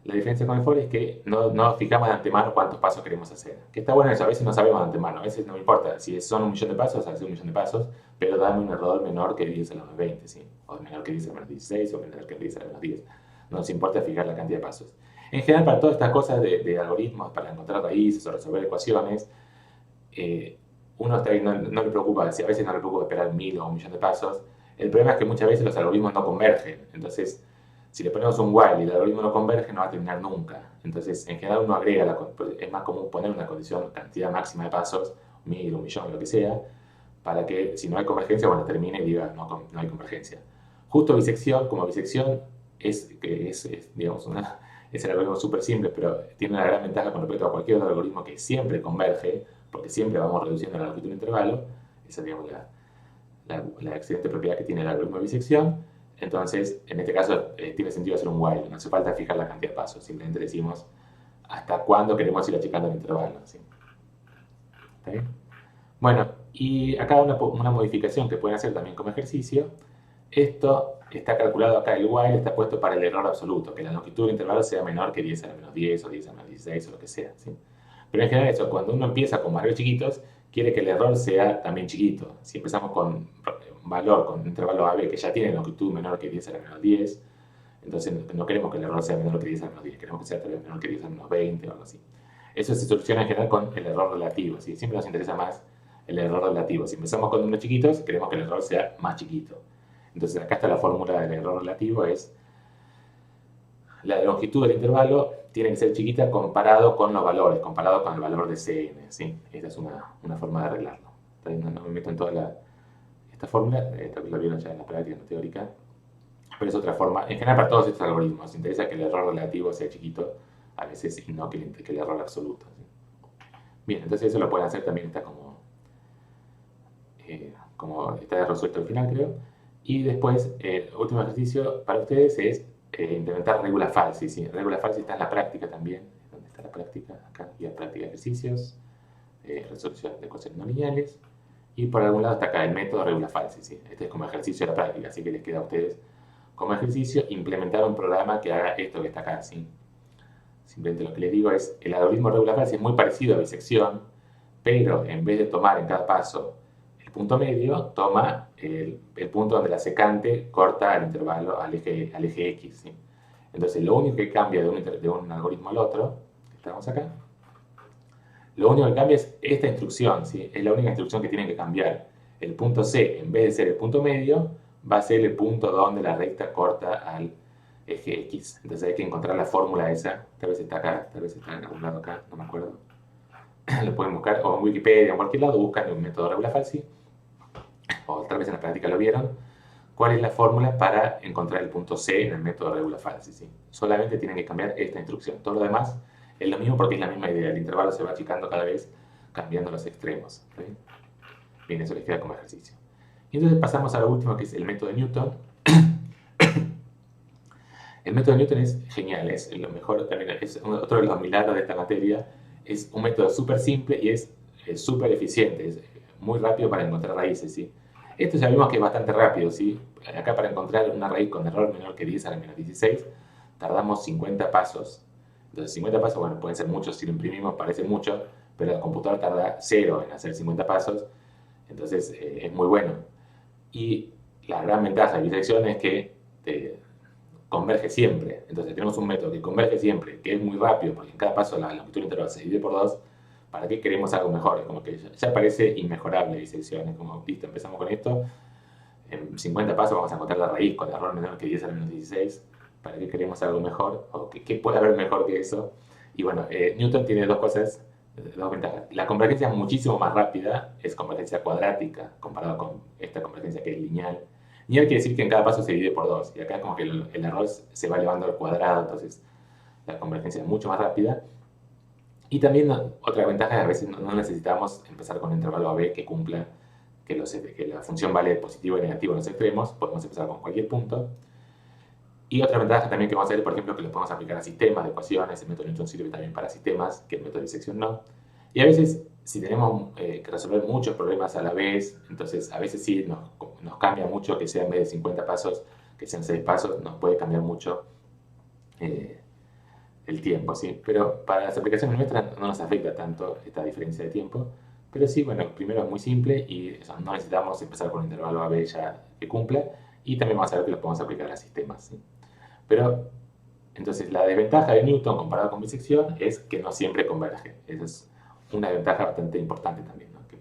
La diferencia con el for es que no fijamos de antemano cuántos pasos queremos hacer. Que está bueno eso, a veces no sabemos de antemano, a veces no me importa. Si son 1.000.000 de pasos, hacer 1.000.000 de pasos, pero dame un error menor que 10 a la menos 20, ¿sí? O menor que 10 a la menos 16, o menor que 10 a la menos 10. No nos importa fijar la cantidad de pasos. En general, para todas estas cosas de algoritmos, para encontrar raíces o resolver ecuaciones, uno está ahí, no le preocupa, si a veces no le preocupa esperar 1.000 o 1.000.000 de pasos. El problema es que muchas veces los algoritmos no convergen. Entonces, si le ponemos un while y el algoritmo no converge, no va a terminar nunca. Entonces, en general uno agrega, es más común poner una condición, cantidad máxima de pasos, 1.000, 1.000.000, lo que sea, para que si no hay convergencia, bueno, termine y diga no hay convergencia. Justo bisección, como bisección es digamos, es el algoritmo súper simple, pero tiene una gran ventaja con respecto a cualquier otro algoritmo que siempre converge, porque siempre vamos reduciendo la longitud del intervalo. Esa es, digamos, la excelente propiedad que tiene el algoritmo de bisección. Entonces, en este caso, tiene sentido hacer un while. No hace falta fijar la cantidad de pasos. Simplemente decimos hasta cuándo queremos ir achicando el intervalo, ¿sí? ¿Está bien? Bueno, y acá una modificación que pueden hacer también como ejercicio. Esto está calculado acá, el while está puesto para el error absoluto, que la longitud del intervalo sea menor que 10 a la menos 10 o 10 a la menos 16 o lo que sea, ¿sí? Pero en general eso, cuando uno empieza con valores chiquitos, quiere que el error sea también chiquito. Si empezamos con un valor, con un intervalo AB que ya tiene longitud menor que 10 a la menos 10, entonces no queremos que el error sea menor que 10 a la menos 10, queremos que sea tal vez menor que 10 a la menos 20 o algo así. Eso se soluciona en general con el error relativo, ¿sí? Siempre nos interesa más el error relativo. Si empezamos con números chiquitos, queremos que el error sea más chiquito. Entonces acá está la fórmula del error relativo, es la longitud del intervalo tiene que ser chiquita comparado con los valores, comparado con el valor de Cn, ¿sí? Esta es una forma de arreglarlo. No me meto en toda esta fórmula, tal vez lo vieron ya en la práctica, en la teórica, pero es otra forma. En general, para todos estos algoritmos, nos interesa que el error relativo sea chiquito a veces y no que el error absoluto, ¿sí? Bien, entonces eso lo pueden hacer también, está como está resuelto al final, creo. Y después, el último ejercicio para ustedes es implementar regula falsi, ¿sí? Regula falsi está en la práctica también. ¿Dónde está la práctica? Acá, guía práctica de ejercicios, resolución de ecuaciones no lineales. Y por algún lado está acá el método regula falsi, ¿sí? Este es como ejercicio de la práctica, así que les queda a ustedes como ejercicio implementar un programa que haga esto que está acá, ¿sí? Simplemente lo que les digo es, el algoritmo regula falsi es muy parecido a bisección, pero en vez de tomar en cada paso el punto medio, toma el punto donde la secante corta el intervalo al eje X, ¿sí? Entonces, lo único que cambia de un algoritmo al otro, estamos acá, lo único que cambia es esta instrucción, ¿sí? Es la única instrucción que tienen que cambiar. El punto C, en vez de ser el punto medio, va a ser el punto donde la recta corta al eje X. Entonces hay que encontrar la fórmula esa. Tal vez está acá, tal vez está en algún lado acá, no me acuerdo. Lo pueden buscar o en Wikipedia o en cualquier lado, buscan el método regula falsi, o tal vez en la práctica lo vieron. ¿Cuál es la fórmula para encontrar el punto C en el método regula falsi? ¿Sí? Solamente tienen que cambiar esta instrucción. Todo lo demás es lo mismo porque es la misma idea. El intervalo se va achicando cada vez cambiando los extremos, ¿sí? Bien, eso les queda como ejercicio. Y entonces pasamos a lo último, que es el método de Newton. El método de Newton es genial, es lo mejor, es otro de los milagros de esta materia. Es un método súper simple y es súper eficiente, es muy rápido para encontrar raíces, ¿sí? Esto ya vimos que es bastante rápido, ¿sí? Acá para encontrar una raíz con error menor que 10 a la menos 16, tardamos 50 pasos. Entonces 50 pasos, bueno, pueden ser muchos, si lo imprimimos parece mucho, pero la computadora tarda 0 en hacer 50 pasos, entonces es muy bueno. Y la gran ventaja de bisección es que converge siempre. Entonces tenemos un método que converge siempre, que es muy rápido, porque en cada paso la longitud del intervalo se divide por 2. ¿Para qué queremos algo mejor? Es como que ya parece inmejorable bisección. Es como, listo, empezamos con esto. En 50 pasos vamos a encontrar la raíz con error menor que 10 a la menos 16. ¿Para qué queremos algo mejor? ¿O qué puede haber mejor que eso? Y bueno, Newton tiene dos cosas, dos ventajas. La convergencia es muchísimo más rápida, es convergencia cuadrática comparado con esta convergencia que es lineal. Lineal quiere decir que en cada paso se divide por 2, y acá es como que el error se va elevando al cuadrado, entonces la convergencia es mucho más rápida. Y también otra ventaja es que a veces no necesitamos empezar con un intervalo AB que cumpla que la función vale positivo y negativo en los extremos, podemos empezar con cualquier punto. Y otra ventaja también que vamos a ver, por ejemplo, que lo podemos aplicar a sistemas de ecuaciones. El método Newton sirve también para sistemas, que el método de disección no. Y a veces, si tenemos que resolver muchos problemas a la vez, entonces a veces sí nos cambia mucho que sea en vez de 50 pasos, que sean 6 pasos, nos puede cambiar mucho el tiempo, ¿sí? Pero para las aplicaciones nuestras no nos afecta tanto esta diferencia de tiempo, pero sí, bueno, primero es muy simple y eso, no necesitamos empezar con un intervalo AB ya que cumpla, y también vamos a ver que lo podemos aplicar a sistemas, ¿sí? Pero, entonces, la desventaja de Newton comparado con bisección es que no siempre converge. Esa es una ventaja bastante importante también, ¿no? Que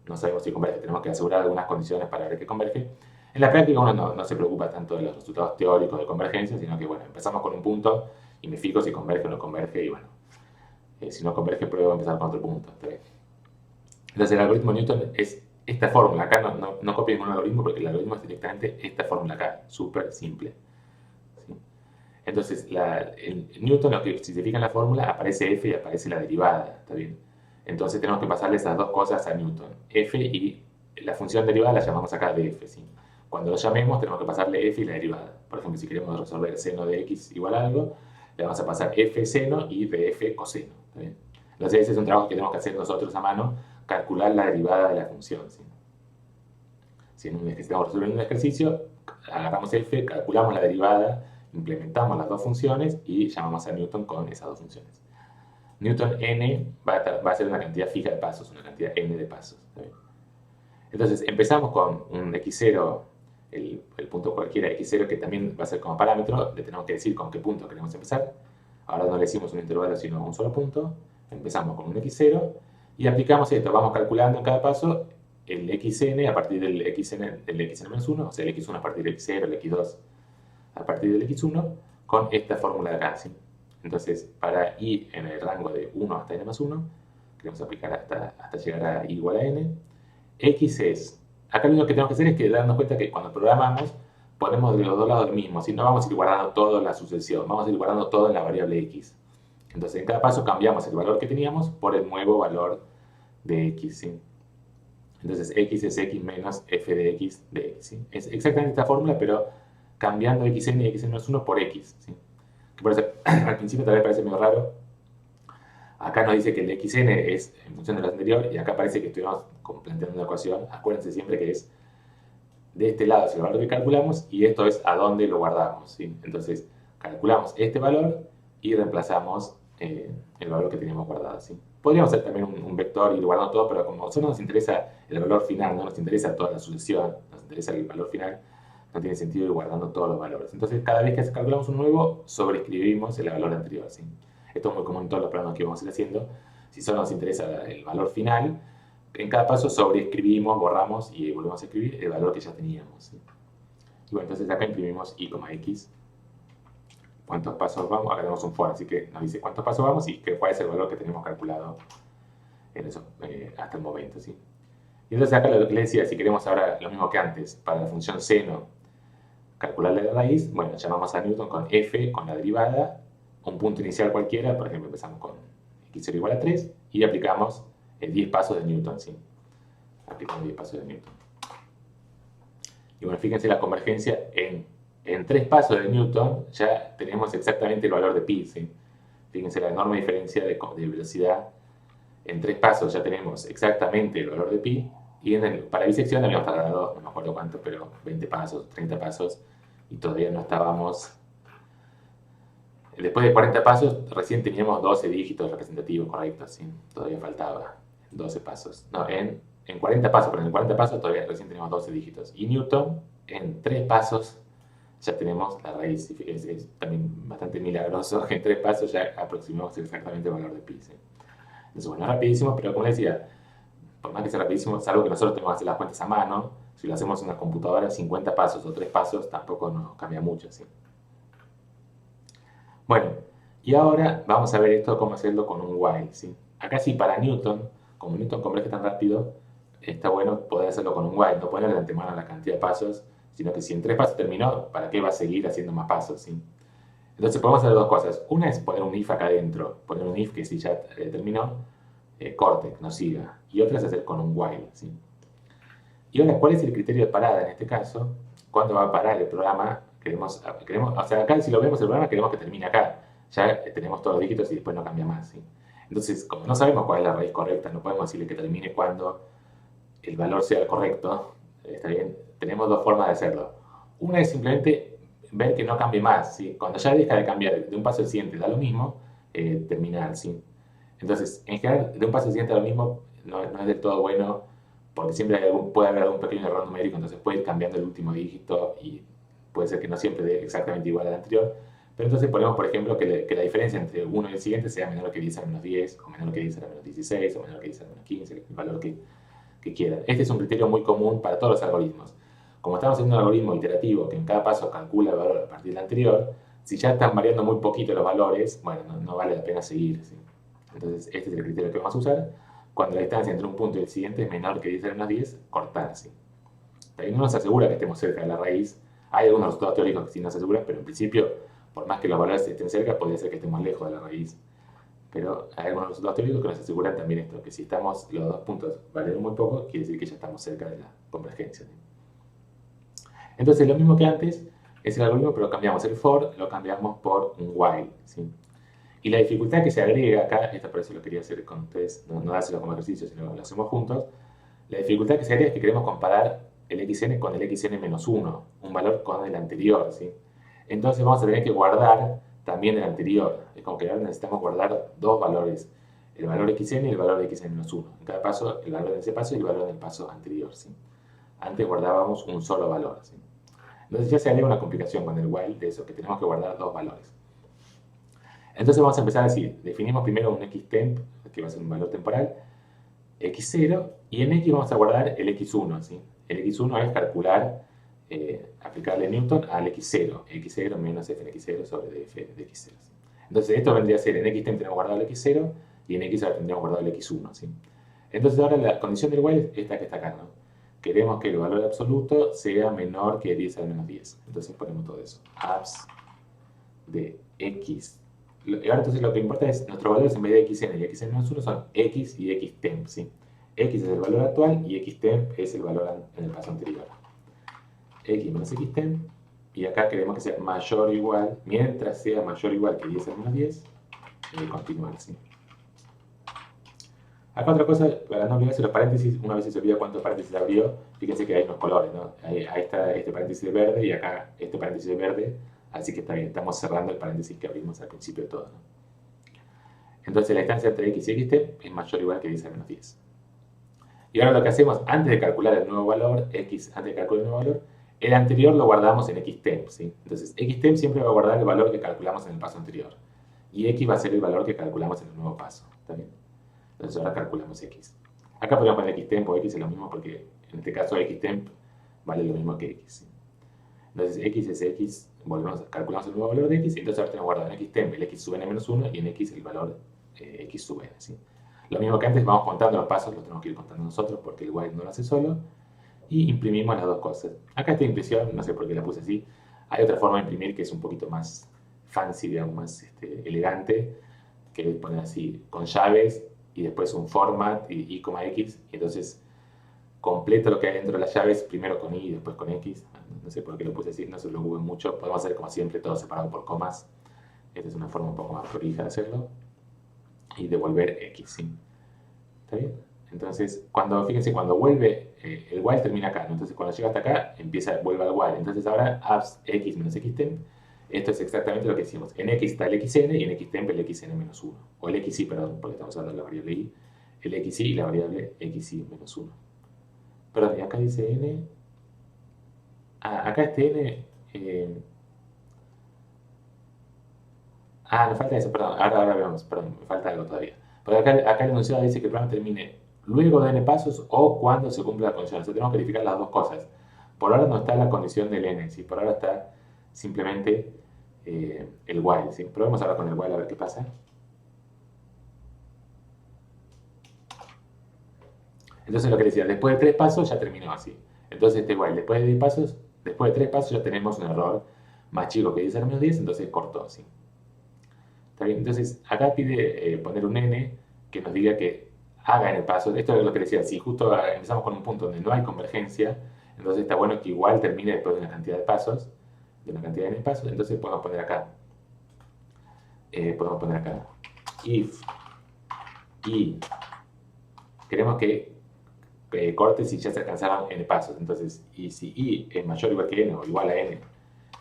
no sabemos si converge, tenemos que asegurar algunas condiciones para ver que converge. En la práctica uno no se preocupa tanto de los resultados teóricos de convergencia, sino que, bueno, empezamos con un punto y me fijo si converge o no converge, y bueno, si no converge pruebo a empezar con otro punto. ¿Está bien? Entonces el algoritmo de Newton es esta fórmula. Acá no copio ningún algoritmo porque el algoritmo es directamente esta fórmula acá, súper simple. ¿Sí? Entonces el Newton, lo que si se fija en la fórmula, aparece f y aparece la derivada. ¿Está bien? Entonces tenemos que pasarle esas dos cosas a Newton. F y la función derivada la llamamos acá df. ¿Sí? Cuando lo llamemos tenemos que pasarle f y la derivada. Por ejemplo, si queremos resolver seno de x igual a algo, le vamos a pasar f seno y df coseno. ¿Está bien? Entonces ese es un trabajo que tenemos que hacer nosotros a mano, calcular la derivada de la función. ¿Sí? Si estamos resolviendo un ejercicio, agarramos f, calculamos la derivada, implementamos las dos funciones y llamamos a Newton con esas dos funciones. Newton n va a ser una cantidad fija de pasos, una cantidad n de pasos. ¿Está bien? Entonces empezamos con un x0, el punto cualquiera x0 que también va a ser como parámetro, le tenemos que decir con qué punto queremos empezar. Ahora no le decimos un intervalo sino un solo punto. Empezamos con un x0 y aplicamos esto, vamos calculando en cada paso el xn a partir del xn menos 1, o sea, el x1 a partir del x0, el x2 a partir del x1, con esta fórmula de acá. ¿Sí? Entonces, para i en el rango de 1 hasta n más 1, queremos aplicar hasta llegar a i igual a n. X es, acá lo único que tenemos que hacer es que darnos cuenta que cuando programamos, ponemos de los dos lados lo mismo, si no vamos a ir guardando todo en la sucesión, vamos a ir guardando todo en la variable x. Entonces, en cada paso cambiamos el valor que teníamos por el nuevo valor de x. ¿Sí? Entonces, x es x menos f de x de x. ¿Sí? Es exactamente esta fórmula, pero cambiando xn y xn menos 1 por x. ¿Sí? Que por eso, al principio tal vez parece medio raro. Acá nos dice que el xn es en función de lo anterior, y acá parece que estuvimos planteando una ecuación. Acuérdense siempre que es de este lado es el valor que calculamos, y esto es a dónde lo guardamos. ¿Sí? Entonces, calculamos este valor y reemplazamos el valor que teníamos guardado. ¿Sí? Podríamos hacer también un vector y ir guardando todo, pero como solo nos interesa el valor final, no nos interesa toda la sucesión, nos interesa el valor final, no tiene sentido ir guardando todos los valores. Entonces, cada vez que calculamos un nuevo, sobreescribimos el valor anterior. ¿Sí? Esto es muy común en todos los programas que vamos a ir haciendo. Si solo nos interesa el valor final, en cada paso sobreescribimos, borramos y volvemos a escribir el valor que ya teníamos. ¿Sí? Y bueno, entonces acá imprimimos i, x. ¿Cuántos pasos vamos? Acá tenemos un for, así que nos dice cuántos pasos vamos y cuál es el valor que tenemos calculado en eso, hasta el momento. ¿Sí? Y entonces acá lo que les decía, si queremos ahora lo mismo que antes, para la función seno, calcular la raíz, bueno, llamamos a Newton con f, con la derivada, un punto inicial cualquiera, por ejemplo empezamos con x0 igual a 3 y aplicamos 10 pasos de Newton. ¿Sí? Aplicamos 10 pasos de Newton. Y bueno, fíjense la convergencia en 3 pasos de Newton ya tenemos exactamente el valor de pi. ¿Sí? Fíjense la enorme diferencia de velocidad. En 3 pasos ya tenemos exactamente el valor de pi, y para bisección habíamos tardado, no me acuerdo cuánto, pero 20 pasos, 30 pasos, y todavía no estábamos. Después de 40 pasos recién teníamos 12 dígitos representativos correctos. ¿Sí? Todavía faltaba 12 pasos. No, en 40 pasos, pero en 40 pasos todavía recién tenemos 12 dígitos. Y Newton, en 3 pasos ya tenemos la raíz. Es también bastante milagroso que en 3 pasos ya aproximamos exactamente el valor de pi. ¿Sí? Entonces, bueno, es rapidísimo, pero como les decía, por más que sea rapidísimo, es algo que nosotros tenemos que hacer las cuentas a mano. Si lo hacemos en una computadora, 50 pasos o 3 pasos, tampoco nos cambia mucho. ¿Sí? Bueno, y ahora vamos a ver esto, cómo hacerlo con un while. ¿Sí? Acá sí, para Newton, como Newton converge tan rápido, está bueno poder hacerlo con un while, no ponerle de antemano la cantidad de pasos, sino que si en 3 pasos terminó, ¿para qué va a seguir haciendo más pasos? ¿Sí? Entonces podemos hacer dos cosas. Una es poner un if acá adentro, poner un if que si ya terminó, corte, no siga. Y otra es hacer con un while. ¿Sí? Y ahora, ¿cuál es el criterio de parada en este caso? ¿Cuándo va a parar el programa? O sea, acá si lo vemos el programa queremos que termine acá. Ya tenemos todos los dígitos y después no cambia más. ¿Sí? Entonces, como no sabemos cuál es la raíz correcta, no podemos decirle que termine cuando el valor sea el correcto. Está bien, tenemos dos formas de hacerlo. Una es simplemente ver que no cambie más, ¿sí? Cuando ya deja de cambiar de un paso al siguiente da lo mismo, terminar, ¿sí? Entonces, en general, de un paso al siguiente da lo mismo no es del todo bueno porque siempre puede haber algún pequeño error numérico, entonces puede ir cambiando el último dígito y puede ser que no siempre dé exactamente igual al anterior. Pero entonces ponemos, por ejemplo, que la diferencia entre uno y el siguiente sea menor que 10 a menos 10, o menor que 10 a la menos 16, o menor que 10 a la menos 15, el valor que quieran. Este es un criterio muy común para todos los algoritmos. Como estamos haciendo un algoritmo iterativo que en cada paso calcula el valor a partir del anterior, si ya están variando muy poquito los valores, bueno, no vale la pena seguir, ¿sí? Entonces, este es el criterio que vamos a usar. Cuando la distancia entre un punto y el siguiente es menor que 10 a la menos 10, cortar, ¿sí? También no nos asegura que estemos cerca de la raíz. Hay algunos resultados teóricos que sí nos aseguran, pero en principio, por más que los valores estén cerca, podría ser que estemos lejos de la raíz. Pero hay algunos resultados teóricos que nos aseguran también esto, que si estamos los dos puntos valiendo muy poco, quiere decir que ya estamos cerca de la convergencia, ¿sí? Entonces, lo mismo que antes es el algoritmo, pero cambiamos el for, lo cambiamos por un while, ¿sí? Y la dificultad que se agrega acá, esto por eso lo quería hacer con ustedes, no dárselo como ejercicio, sino lo hacemos juntos. La dificultad que se agrega es que queremos comparar el xn con el xn-1, un valor con el anterior, ¿sí? Entonces vamos a tener que guardar también el anterior. Es como que ahora necesitamos guardar dos valores, el valor xn y el valor de xn-1. En cada paso, el valor de ese paso y el valor del paso anterior, ¿sí? Antes guardábamos un solo valor, ¿sí? Entonces ya se agrega una complicación con el while de eso, que tenemos que guardar dos valores. Entonces vamos a empezar así. Definimos primero un xtemp, que va a ser un valor temporal, x0, y en x vamos a guardar el x1, ¿sí? El x1 es calcular, aplicarle Newton al x0, x0 menos f en x0 sobre df de x0, ¿sí? Entonces esto vendría a ser, en xtemp tenemos guardado el x0, y en x ahora tendríamos guardado el x1, ¿sí? Entonces ahora la condición del while es esta que está acá, ¿no? Queremos que el valor absoluto sea menor que 10 a la menos 10. Entonces ponemos todo eso. Abs de x. Y ahora entonces lo que importa es, nuestros valores en vez de xn y xn-1 son x y xtemp, ¿sí? X es el valor actual y xtemp es el valor en el paso anterior. X menos xtemp, y acá queremos que sea mayor o igual, mientras sea mayor o igual que 10 a menos 10, continuar, ¿sí? Acá otra cosa, para no olvidarse los paréntesis, una vez se olvida cuántos paréntesis abrió, fíjense que hay unos colores, ¿no? Ahí está este paréntesis de verde y acá este paréntesis de verde, así que está bien, estamos cerrando el paréntesis que abrimos al principio de todo, ¿no? Entonces la distancia entre x y xtemp es mayor o igual que 10 a menos 10. Y ahora lo que hacemos, antes de calcular el nuevo valor, antes de calcular el nuevo valor, el anterior lo guardamos en xtemp, ¿sí? Entonces xtemp siempre va a guardar el valor que calculamos en el paso anterior, y x va a ser el valor que calculamos en el nuevo paso, ¿está bien? Entonces ahora calculamos x. Acá podemos poner xtemp o x es lo mismo porque en este caso xtemp vale lo mismo que x, ¿sí? Entonces x es x, calculamos el nuevo valor de x, y entonces ahora tenemos guardado en xtemp el x sub n-1 y en x el valor x sub n, ¿sí? Lo mismo que antes, vamos contando los pasos, los tenemos que ir contando nosotros porque el while no lo hace solo, y imprimimos las dos cosas. Acá esta impresión, no sé por qué la puse así, hay otra forma de imprimir que es un poquito más fancy, digamos, más elegante, que es poner así, con llaves, y después un format, y x, y entonces completo lo que hay dentro de las llaves, primero con y después con x. No sé por qué lo puse así, no se lo preocupen mucho. Podemos hacer como siempre todo separado por comas. Esta es una forma un poco más prolija de hacerlo. Y devolver x, ¿sí? ¿Está bien? Entonces, fíjense, cuando vuelve, el while termina acá, ¿no? Entonces cuando llega hasta acá, vuelve al while. Entonces ahora, abs x menos xtemp, esto es exactamente lo que hicimos. En x está el xn y en xtemp el xn-1. O el xi, perdón, porque estamos hablando de la variable y. El xi y la variable xi-1. Perdón, y acá dice n. Acá este n. Nos falta eso, perdón. Ahora vemos, perdón, me falta algo todavía. Porque acá el enunciado dice que el programa termine luego de n pasos o cuando se cumpla la condición. O sea, tenemos que verificar las dos cosas. Por ahora no está la condición del n, ¿sí? Por ahora está simplemente el while, ¿sí? Probemos ahora con el while a ver qué pasa. Entonces lo que decía, después de 3 pasos ya terminó así. Entonces este while, después de 10 pasos, después de 3 pasos ya tenemos un error más chico que 10 a la menos 10, entonces cortó, ¿sí? ¿Está bien? Entonces acá pide poner un n que nos diga que haga en el paso. Esto es lo que decía, si justo empezamos con un punto donde no hay convergencia, entonces está bueno que igual termine después de una cantidad de pasos, de una cantidad de n pasos, entonces podemos poner acá, if y queremos que corte si ya se alcanzaron n pasos. Entonces, y si i es mayor o igual que n o igual a n,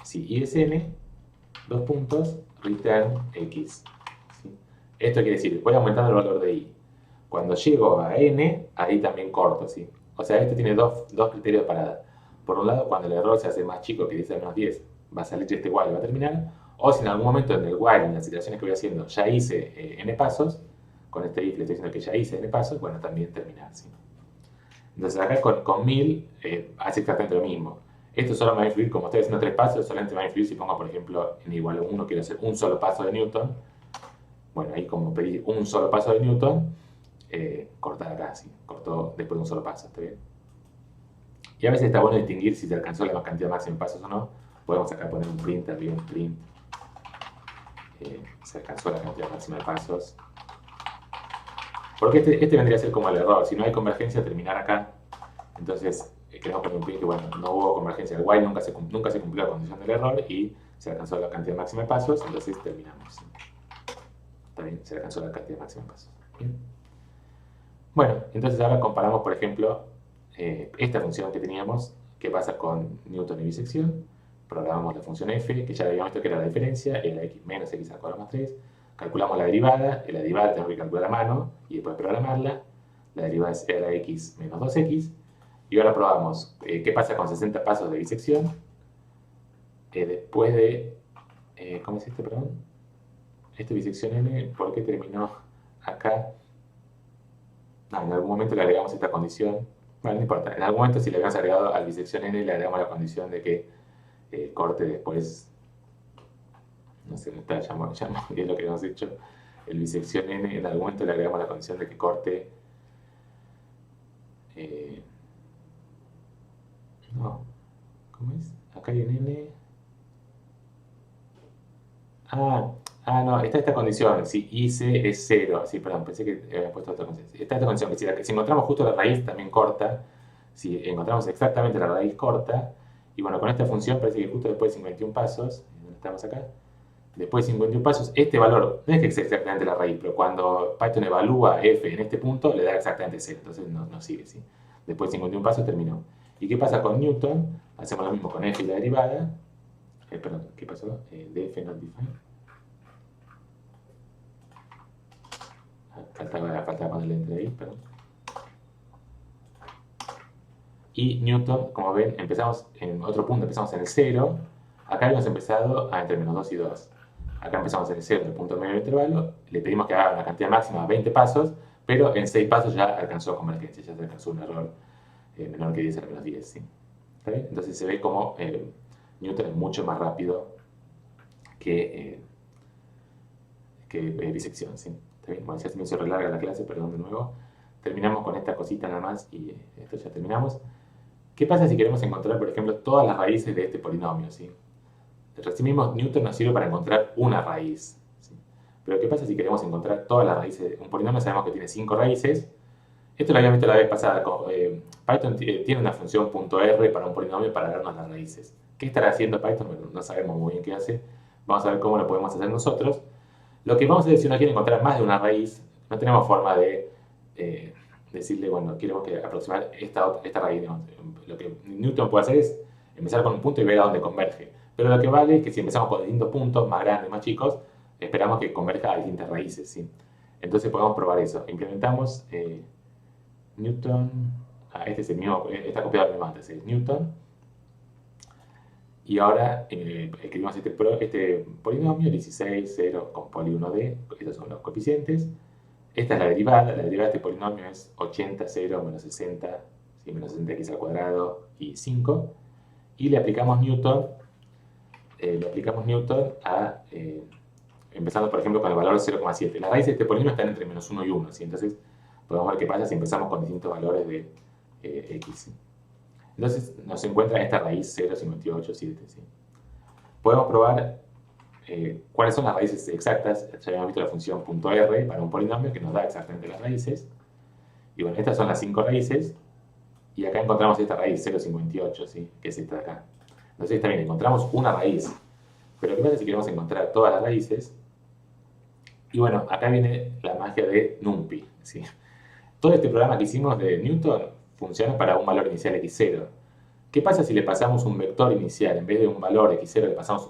si i es n, dos puntos, return x. ¿Sí? Esto quiere decir, voy aumentando el valor de i. Cuando llego a n, ahí también corto, ¿sí? O sea, esto tiene dos criterios de parada. Por un lado, cuando el error se hace más chico que 10 a menos 10, va a salir este while y va a terminar. O si en algún momento en el while, en las iteraciones que voy haciendo, ya hice n pasos, con este if le estoy diciendo que ya hice n pasos, bueno, también terminar, ¿sí? Entonces acá con 1000 hace exactamente lo mismo. Esto solo me va a influir, como estoy haciendo 3 pasos, solamente me va a influir si pongo, por ejemplo, n igual a 1, quiero hacer un solo paso de Newton. Bueno, ahí como pedí un solo paso de Newton, cortar acá, ¿sí? Cortó después de un solo paso, ¿está bien? Y a veces está bueno distinguir si se alcanzó la cantidad máxima de pasos o no. Podemos acá poner un print, arriba un print. Se alcanzó la cantidad máxima de pasos. Porque este vendría a ser como el error. Si no hay convergencia, terminar acá. Entonces, queremos poner un print que, bueno, no hubo convergencia. El while nunca se cumplió la condición del error y se alcanzó la cantidad máxima de pasos. Entonces, terminamos. Está bien, se alcanzó la cantidad máxima de pasos. ¿Bien? Bueno, entonces ahora comparamos, por ejemplo, esta función que teníamos, qué pasa con Newton y bisección. Programamos la función f, que ya habíamos visto que era la diferencia, era x menos x al cuadrado más 3. Calculamos la derivada tenemos que calcular a mano y después programarla. La derivada era x menos 2x. Y ahora probamos qué pasa con 60 pasos de bisección. Después de... ¿cómo es este, perdón? Este bisección n, ¿por qué terminó acá? En algún momento le agregamos esta condición. Bueno, no importa. En algún momento, si le habíamos agregado al bisección n, le agregamos la condición de que corte después. No sé, qué es lo que hemos hecho. El bisección n, en algún momento le agregamos la condición de que corte. No. ¿Cómo es? Acá hay un n. No, está esta condición, si IC es 0, sí, perdón, pensé que había puesto otra condición. Está esta condición, que si encontramos justo la raíz también corta, si encontramos exactamente la raíz corta, y bueno, con esta función parece que justo después de 51 pasos, ¿dónde estamos acá? Después de 51 pasos, este valor, no es que sea exactamente la raíz, pero cuando Python evalúa f en este punto, le da exactamente 0, entonces no sigue, ¿sí? Después de 51 pasos terminó. ¿Y qué pasa con Newton? Hacemos lo mismo con f y la derivada. Perdón, ¿qué pasó? Df not defined. Faltaba ponerle entre ahí, perdón. Y Newton, como ven, empezamos en otro punto, empezamos en el 0. Acá hemos empezado entre menos 2 y 2. Acá empezamos en el 0, en el punto medio del intervalo. Le pedimos que haga una cantidad máxima de 20 pasos, pero en 6 pasos ya alcanzó convergencia, ya se alcanzó un error menor que 10 a menos 10. ¿Sí? ¿Está bien? Entonces se ve como Newton es mucho más rápido que bisección. ¿Sí? ¿Está bien? Bueno, ya se me hizo re larga la clase, perdón de nuevo. Terminamos con esta cosita nada más y esto ya terminamos. ¿Qué pasa si queremos encontrar, por ejemplo, todas las raíces de este polinomio? ¿Sí? Recién mismo Newton nos sirve para encontrar una raíz. ¿Sí? Pero ¿qué pasa si queremos encontrar todas las raíces de un polinomio? Sabemos que tiene 5 raíces. Esto lo habíamos visto la vez pasada. Python tiene una función .r para un polinomio para darnos las raíces. ¿Qué estará haciendo Python? Bueno, no sabemos muy bien qué hace. Vamos a ver cómo lo podemos hacer nosotros. Lo que vamos a hacer si uno quiere encontrar más de una raíz, no tenemos forma de decirle, bueno, queremos que aproximar esta raíz. Digamos. Lo que Newton puede hacer es empezar con un punto y ver a dónde converge. Pero lo que vale es que si empezamos con distintos puntos, más grandes, más chicos, esperamos que converja a distintas raíces. ¿Sí? Entonces podemos probar eso. Implementamos Newton. Este es el mismo, está copiado del mismo antes, es Newton. Y ahora escribimos este polinomio, 16, 0 con poli 1d. Estos son los coeficientes. Esta es la derivada. La derivada de este polinomio es 80, 0, menos 60, ¿sí? Menos 60x al cuadrado y 5. Y le aplicamos Newton. Empezando por ejemplo con el valor 0,7. Las raíces de este polinomio están entre menos 1 y 1. ¿Sí? Entonces podemos ver qué pasa si empezamos con distintos valores de x. ¿Sí? Entonces nos encuentra esta raíz 0,587. ¿Sí? Podemos probar cuáles son las raíces exactas. Ya habíamos visto la función .r para un polinomio que nos da exactamente las raíces. Y bueno, estas son las 5 raíces. Y acá encontramos esta raíz 0,58, ¿sí? Que es esta de acá. Entonces está bien, encontramos una raíz. Pero ¿qué pasa si queremos encontrar todas las raíces? Y bueno, acá viene la magia de NumPy. ¿Sí? Todo este programa que hicimos de Newton funciona para un valor inicial x0. ¿Qué pasa si le pasamos un vector inicial? En vez de un valor x0 le pasamos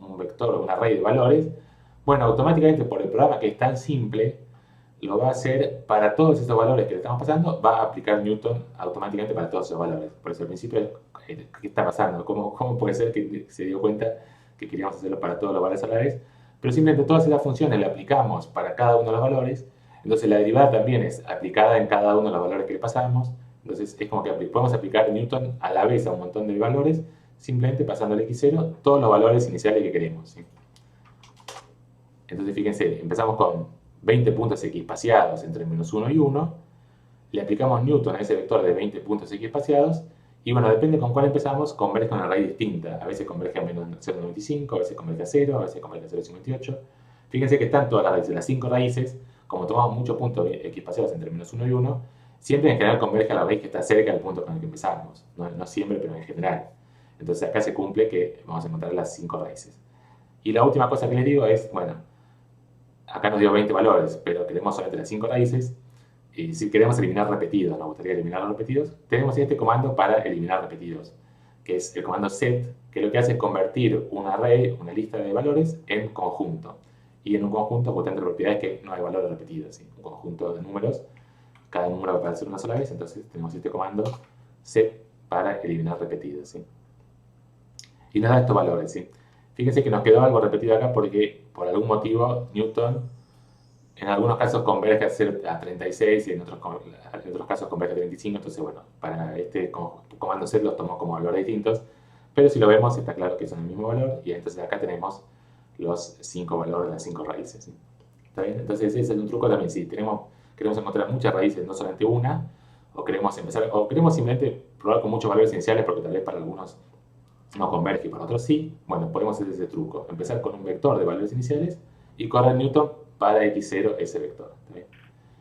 un vector o un array de valores. Bueno, automáticamente por el programa que es tan simple, lo va a hacer para todos esos valores que le estamos pasando, va a aplicar Newton automáticamente para todos esos valores. Por eso al principio, ¿qué está pasando? ¿Cómo puede ser que se dio cuenta que queríamos hacerlo para todos los valores a la vez? Pero simplemente todas esas funciones las aplicamos para cada uno de los valores. Entonces la derivada también es aplicada en cada uno de los valores que le pasamos. Entonces es como que podemos aplicar Newton a la vez a un montón de valores, simplemente pasando al x0 todos los valores iniciales que queremos, ¿sí? Entonces fíjense, empezamos con 20 puntos x espaciados entre menos 1 y 1, le aplicamos Newton a ese vector de 20 puntos x espaciados, y bueno, depende con cuál empezamos, converge a una raíz distinta. A veces converge a menos 0,95, a veces converge a 0, a veces converge a 0,58. Fíjense que están todas las raíces, las 5 raíces, como tomamos muchos puntos x espaciados entre menos 1 y 1, siempre en general converge a la raíz que está cerca del punto con el que empezamos. No siempre, pero en general. Entonces acá se cumple que vamos a encontrar las 5 raíces. Y la última cosa que les digo es, bueno, acá nos dio 20 valores, pero queremos solamente las 5 raíces. Y si queremos eliminar repetidos, nos gustaría eliminar los repetidos, tenemos este comando para eliminar repetidos, que es el comando set, que lo que hace es convertir un array, una lista de valores, en conjunto. Y en un conjunto, justamente la propiedad es que no hay valores repetidos, ¿sí? Un conjunto de números, cada número va a aparecer una sola vez, entonces tenemos este comando set para eliminar repetidos, ¿sí? Y nos da estos valores, ¿sí? Fíjense que nos quedó algo repetido acá porque por algún motivo Newton en algunos casos converge a 36 y en otros casos converge a 35, entonces bueno, para este comando set los tomó como valores distintos, pero si lo vemos está claro que son el mismo valor y entonces acá tenemos los 5 valores, las 5 raíces, ¿sí? ¿Está bien? Entonces ese es un truco también, si queremos encontrar muchas raíces, no solamente una, o queremos simplemente probar con muchos valores iniciales porque tal vez para algunos no converge y para otros sí, bueno, podemos hacer ese truco, empezar con un vector de valores iniciales y correr Newton para x0 ese vector. ¿Está bien?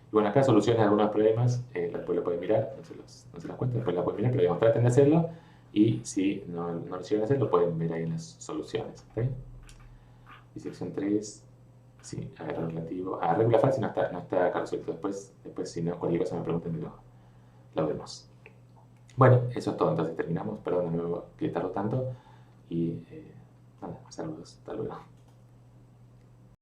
Y bueno, acá soluciones algunos problemas, después lo pueden mirar, no se las cuento, después la pueden mirar, pero digamos, traten de hacerlo y si no lo llegan a hacer, lo pueden ver ahí en las soluciones. ¿Está bien? Y sección 3, sí, a ver, relativo. A regla fácil no está acá resuelto. Después si no, cualquier cosa me pregunten, lo vemos. Bueno, eso es todo, entonces terminamos. Perdón de nuevo que tardó tanto. Y nada, saludos, hasta luego.